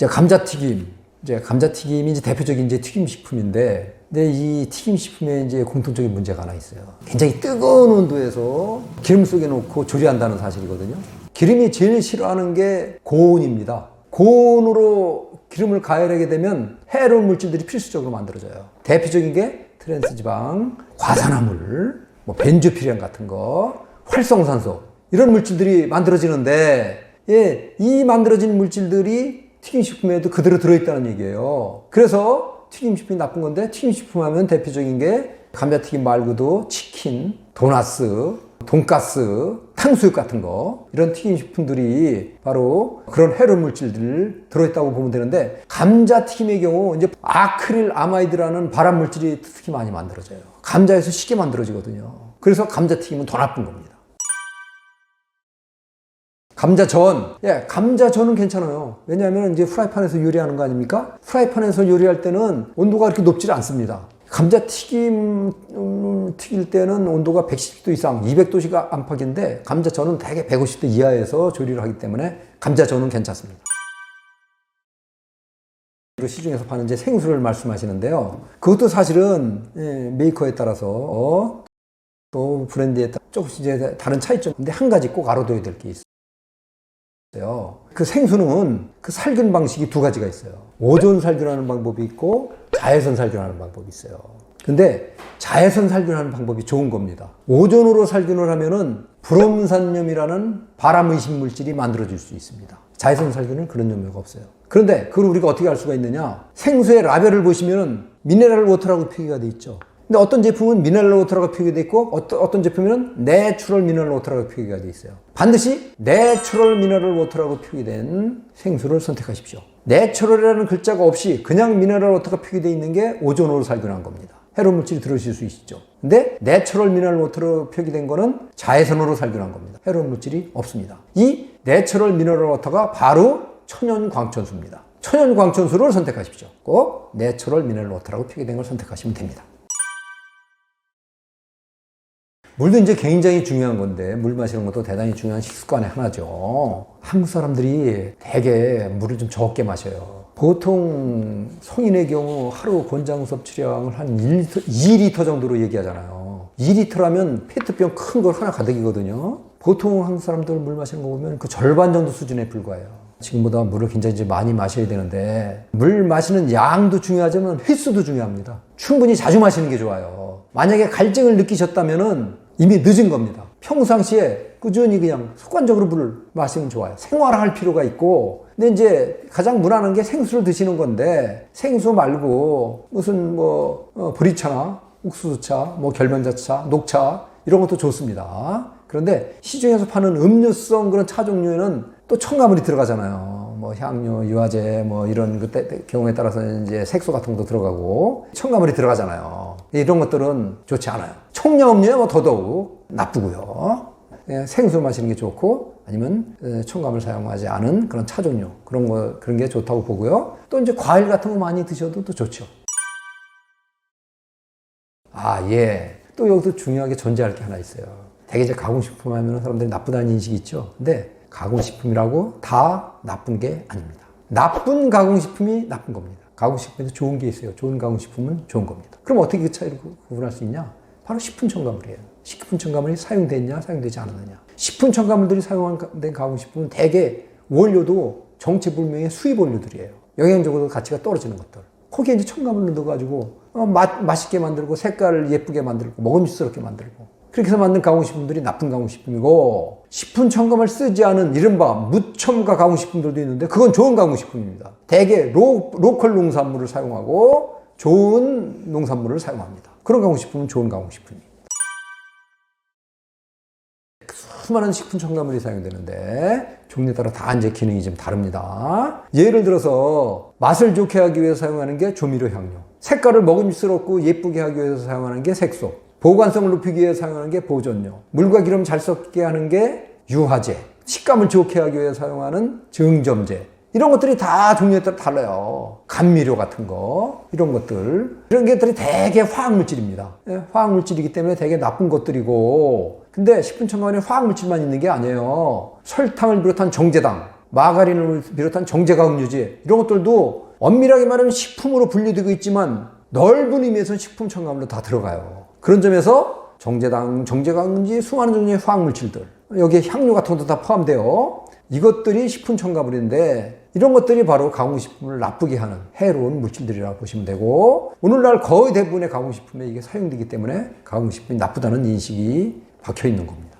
이제 감자튀김. 이제 감자튀김이 이제 대표적인 이제 튀김식품인데, 근데 이 튀김식품에 이제 공통적인 문제가 하나 있어요. 굉장히 뜨거운 온도에서 기름 속에 넣고 조리한다는 사실이거든요. 기름이 제일 싫어하는 게 고온입니다. 고온으로 기름을 가열하게 되면 해로운 물질들이 필수적으로 만들어져요. 대표적인 게 트랜스지방, 과산화물, 뭐 벤조피렌 같은 거, 활성산소 이런 물질들이 만들어지는데, 예, 이 만들어진 물질들이 튀김식품에도 그대로 들어있다는 얘기예요. 그래서 튀김식품이 나쁜 건데, 튀김식품 하면 대표적인 게 감자튀김 말고도 치킨, 도나스, 돈가스, 탕수육 같은 거, 이런 튀김식품들이 바로 그런 해로운 물질들 들어있다고 보면 되는데, 감자튀김의 경우 이제 아크릴 아마이드라는 발암 물질이 특히 많이 만들어져요. 감자에서 쉽게 만들어지거든요. 그래서 감자튀김은 더 나쁜 겁니다. 감자전. 예, 감자전은 괜찮아요. 왜냐하면 이제 프라이팬에서 요리하는 거 아닙니까? 프라이팬에서 요리할 때는 온도가 그렇게 높지 않습니다. 감자튀김 튀길 때는 온도가 110도 이상, 200도씨가 안팎인데, 감자전은 대개 150도 이하에서 조리를 하기 때문에 감자전은 괜찮습니다. 시중에서 파는 이제 생수를 말씀하시는데요. 그것도 사실은 메이커에 따라서 또 브랜드에 따라 조금씩 이제 다른 차이점인데, 한 가지 꼭 알아둬야 될 게 있어요. 그 생수는 그 살균 방식이 두 가지가 있어요. 오존 살균하는 방법이 있고 자외선 살균하는 방법이 있어요. 근데 자외선 살균하는 방법이 좋은 겁니다. 오존으로 살균을 하면은 브롬산염이라는 발암의심 물질이 만들어질 수 있습니다. 자외선 살균은 그런 염려가 없어요. 그런데 그걸 우리가 어떻게 알 수가 있느냐? 생수의 라벨을 보시면은 미네랄 워터라고 표기가 돼 있죠. 근데 어떤 제품은 미네랄 워터라고 표기가 돼 있고, 어떤 제품은 내추럴 미네랄 워터라고 표기가 돼 있어요. 반드시 내추럴 미네랄 워터라고 표기된 생수를 선택하십시오. 내추럴이라는 글자가 없이 그냥 미네랄 워터가 표기되어 있는 게 오존으로 살균한 겁니다. 해로운 물질이 들어있을 수 있죠. 근데 내추럴 미네랄 워터로 표기된 거는 자외선으로 살균한 겁니다. 해로운 물질이 없습니다. 이 내추럴 미네랄 워터가 바로 천연 광천수입니다. 천연 광천수를 선택하십시오. 꼭 내추럴 미네랄 워터라고 표기된 걸 선택하시면 됩니다. 물도 이제 굉장히 중요한 건데, 물 마시는 것도 대단히 중요한 식습관의 하나죠. 한국 사람들이 대개 물을 좀 적게 마셔요. 보통 성인의 경우 하루 권장 섭취량을 한 2리터 정도로 얘기하잖아요. 2리터라면 페트병 큰 걸 하나 가득이거든요. 보통 한국 사람들 물 마시는 거 보면 그 절반 정도 수준에 불과해요. 지금보다 물을 굉장히 이제 많이 마셔야 되는데, 물 마시는 양도 중요하지만 횟수도 중요합니다. 충분히 자주 마시는 게 좋아요. 만약에 갈증을 느끼셨다면은 이미 늦은 겁니다. 평상시에 꾸준히 그냥 습관적으로 물을 마시면 좋아요. 생활할 필요가 있고, 근데 이제 가장 무난한 게 생수를 드시는 건데, 생수 말고 무슨 보리차나 옥수수차, 결면자차, 녹차 이런 것도 좋습니다. 그런데 시중에서 파는 음료성 그런 차 종류에는 또 첨가물이 들어가잖아요. 향료, 유화제, 이런 경우에 따라서는 이제 색소 같은 것도 들어가고 첨가물이 들어가잖아요. 이런 것들은 좋지 않아요. 청량음료에 더더욱 나쁘고요. 생수 마시는 게 좋고, 아니면 첨가물 사용하지 않은 그런 차 종류, 그런 게 좋다고 보고요. 또 이제 과일 같은 거 많이 드셔도 또 좋죠. 또 여기서 중요하게 존재할 게 하나 있어요. 되게 이제 가공식품 하면 사람들이 나쁘다는 인식이 있죠. 근데 가공식품이라고 다 나쁜 게 아닙니다. 나쁜 가공식품이 나쁜 겁니다. 가공식품에도 좋은 게 있어요. 좋은 가공식품은 좋은 겁니다. 그럼 어떻게 그 차이를 구분할 수 있냐? 바로 식품 첨가물이에요. 식품 첨가물이 사용됐냐, 사용되지 않았느냐. 식품 첨가물들이 사용된 가공식품은 대개 원료도 정체불명의 수입 원료들이에요. 영양적으로 가치가 떨어지는 것들. 거기에 이제 첨가물을 넣어가지고 맛있게 만들고, 색깔을 예쁘게 만들고, 먹음직스럽게 만들고, 그렇게 해서 만든 가공식품들이 나쁜 가공식품이고, 식품 첨가물 쓰지 않은 이른바 무첨가 가공식품들도 있는데, 그건 좋은 가공식품입니다. 대개 로컬 농산물을 사용하고 좋은 농산물을 사용합니다. 그런 가공식품은 좋은 가공식품입니다. 수많은 식품 첨가물이 사용되는데 종류에 따라 다 이제 기능이 좀 다릅니다. 예를 들어서 맛을 좋게 하기 위해서 사용하는 게 조미료 향료, 색깔을 먹음직스럽고 예쁘게 하기 위해서 사용하는 게 색소, 보관성을 높이기 위해서 사용하는 게 보존료, 물과 기름 잘 섞게 하는 게 유화제, 식감을 좋게 하기 위해서 사용하는 증점제, 이런 것들이 다 종류에 따라 달라요. 감미료 같은 거, 이런 것들이 대개 화학물질입니다. 화학물질이기 때문에 되게 나쁜 것들이고, 근데 식품 첨가물에 화학물질만 있는 게 아니에요. 설탕을 비롯한 정제당, 마가린을 비롯한 정제가공유제 이런 것들도 엄밀하게 말하면 식품으로 분류되고 있지만 넓은 의미에서는 식품 첨가물로 다 들어가요. 그런 점에서 정제가공유제, 수많은 종류의 화학물질들, 여기에 향료 같은 것도 다 포함돼요. 이것들이 식품 첨가물인데 이런 것들이 바로 가공식품을 나쁘게 하는 해로운 물질들이라고 보시면 되고, 오늘날 거의 대부분의 가공식품에 이게 사용되기 때문에 가공식품이 나쁘다는 인식이 박혀 있는 겁니다.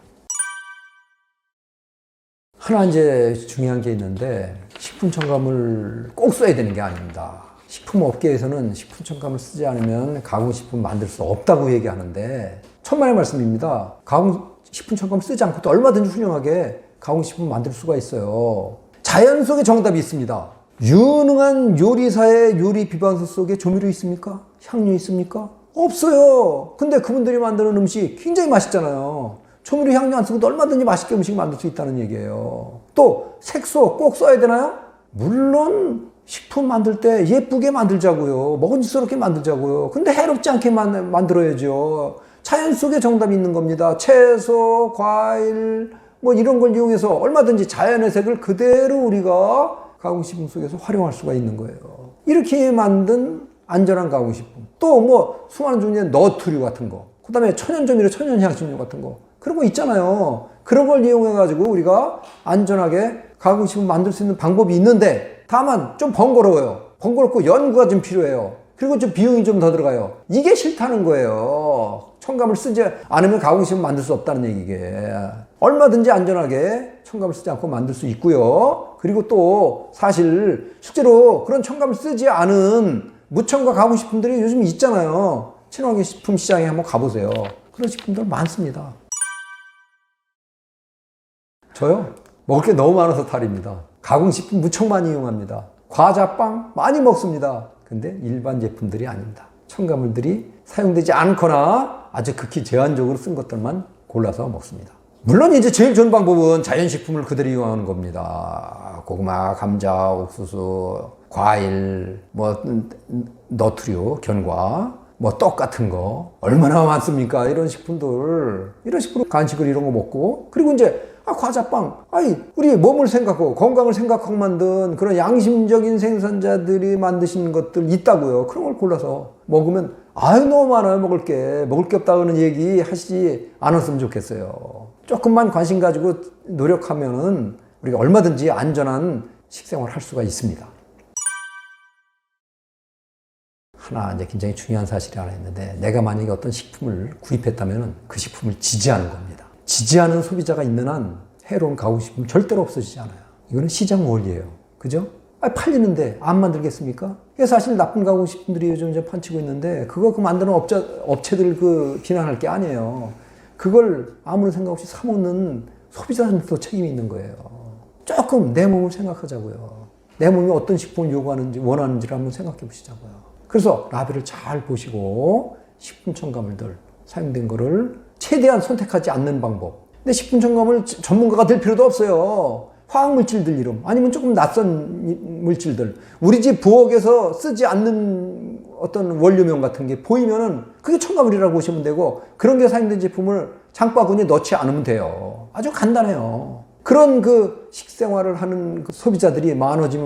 하나 이제 중요한 게 있는데, 식품 첨가물 꼭 써야 되는 게 아닙니다. 식품 업계에서는 식품 첨가물 쓰지 않으면 가공식품 만들 수 없다고 얘기하는데 천만의 말씀입니다. 가공식품 첨가물 쓰지 않고도 얼마든지 훌륭하게 가공식품 만들 수가 있어요. 자연 속에 정답이 있습니다. 유능한 요리사의 요리 비방서 속에 조미료 있습니까? 향료 있습니까? 없어요. 근데 그분들이 만드는 음식 굉장히 맛있잖아요. 조미료 향료 안 쓰고도 얼마든지 맛있게 음식 만들 수 있다는 얘기예요. 또 색소 꼭 써야 되나요? 물론 식품 만들 때 예쁘게 만들자고요. 먹음직스럽게 만들자고요. 근데 해롭지 않게 만들어야죠. 자연 속에 정답이 있는 겁니다. 채소, 과일 뭐 이런 걸 이용해서 얼마든지 자연의 색을 그대로 우리가 가공식품 속에서 활용할 수가 있는 거예요. 이렇게 만든 안전한 가공식품. 또 뭐 수많은 종류의 너트류 같은 거. 그 다음에 천연조미료, 천연향신료 같은 거. 그런 거 있잖아요. 그런 걸 이용해가지고 우리가 안전하게 가공식품 만들 수 있는 방법이 있는데, 다만 좀 번거로워요. 번거롭고 연구가 좀 필요해요. 그리고 좀 비용이 좀 더 들어가요. 이게 싫다는 거예요. 첨가물 쓰지 않으면 가공식품 만들 수 없다는 얘기게. 얼마든지 안전하게 첨가물 쓰지 않고 만들 수 있고요. 그리고 또 사실 실제로 그런 첨가물 쓰지 않은 무첨가 가공식품들이 요즘 있잖아요. 친환경 식품 시장에 한번 가보세요. 그런 식품들 많습니다. 저요? 먹을 게 너무 많아서 탈입니다. 가공식품 무척 많이 이용합니다. 과자, 빵 많이 먹습니다. 근데 일반 제품들이 아닙니다. 첨가물들이 사용되지 않거나 아주 극히 제한적으로 쓴 것들만 골라서 먹습니다. 물론 이제 제일 좋은 방법은 자연식품을 그대로 이용하는 겁니다. 고구마, 감자, 옥수수, 과일, 뭐 너트류, 견과, 뭐 떡 같은 거 얼마나 많습니까? 이런 식품들, 이런 식으로 간식을 이런 거 먹고, 그리고 이제 과자, 빵. 우리 몸을 생각하고 건강을 생각하고 만든 그런 양심적인 생산자들이 만드신 것들 있다고요. 그런 걸 골라서 먹으면 너무 많아요. 먹을 게 없다는 얘기 하시지 않았으면 좋겠어요. 조금만 관심 가지고 노력하면은 우리가 얼마든지 안전한 식생활을 할 수가 있습니다. 하나 이제 굉장히 중요한 사실이 하나 있는데, 내가 만약에 어떤 식품을 구입했다면 그 식품을 지지하는 겁니다. 지지하는 소비자가 있는 한 해로운 가공식품 절대로 없어지지 않아요. 이거는 시장 원리예요. 그죠? 팔리는데 안 만들겠습니까? 이게 사실 나쁜 가공식품들이 요즘 이제 판치고 있는데, 그거 만드는 업체들 비난할 게 아니에요. 그걸 아무런 생각 없이 사먹는 소비자한테도 책임이 있는 거예요. 조금 내 몸을 생각하자고요. 내 몸이 어떤 식품을 요구하는지, 원하는지를 한번 생각해 보시자고요. 그래서 라벨을 잘 보시고 식품 첨가물들 사용된 거를 최대한 선택하지 않는 방법. 근데 식품 첨가물 전문가가 될 필요도 없어요. 화학물질들 이름, 아니면 조금 낯선 물질들, 우리 집 부엌에서 쓰지 않는 어떤 원료명 같은 게 보이면은 그게 첨가물이라고 보시면 되고, 그런 게 사용된 제품을 장바구니에 넣지 않으면 돼요. 아주 간단해요. 그런 식생활을 하는 소비자들이 많아지면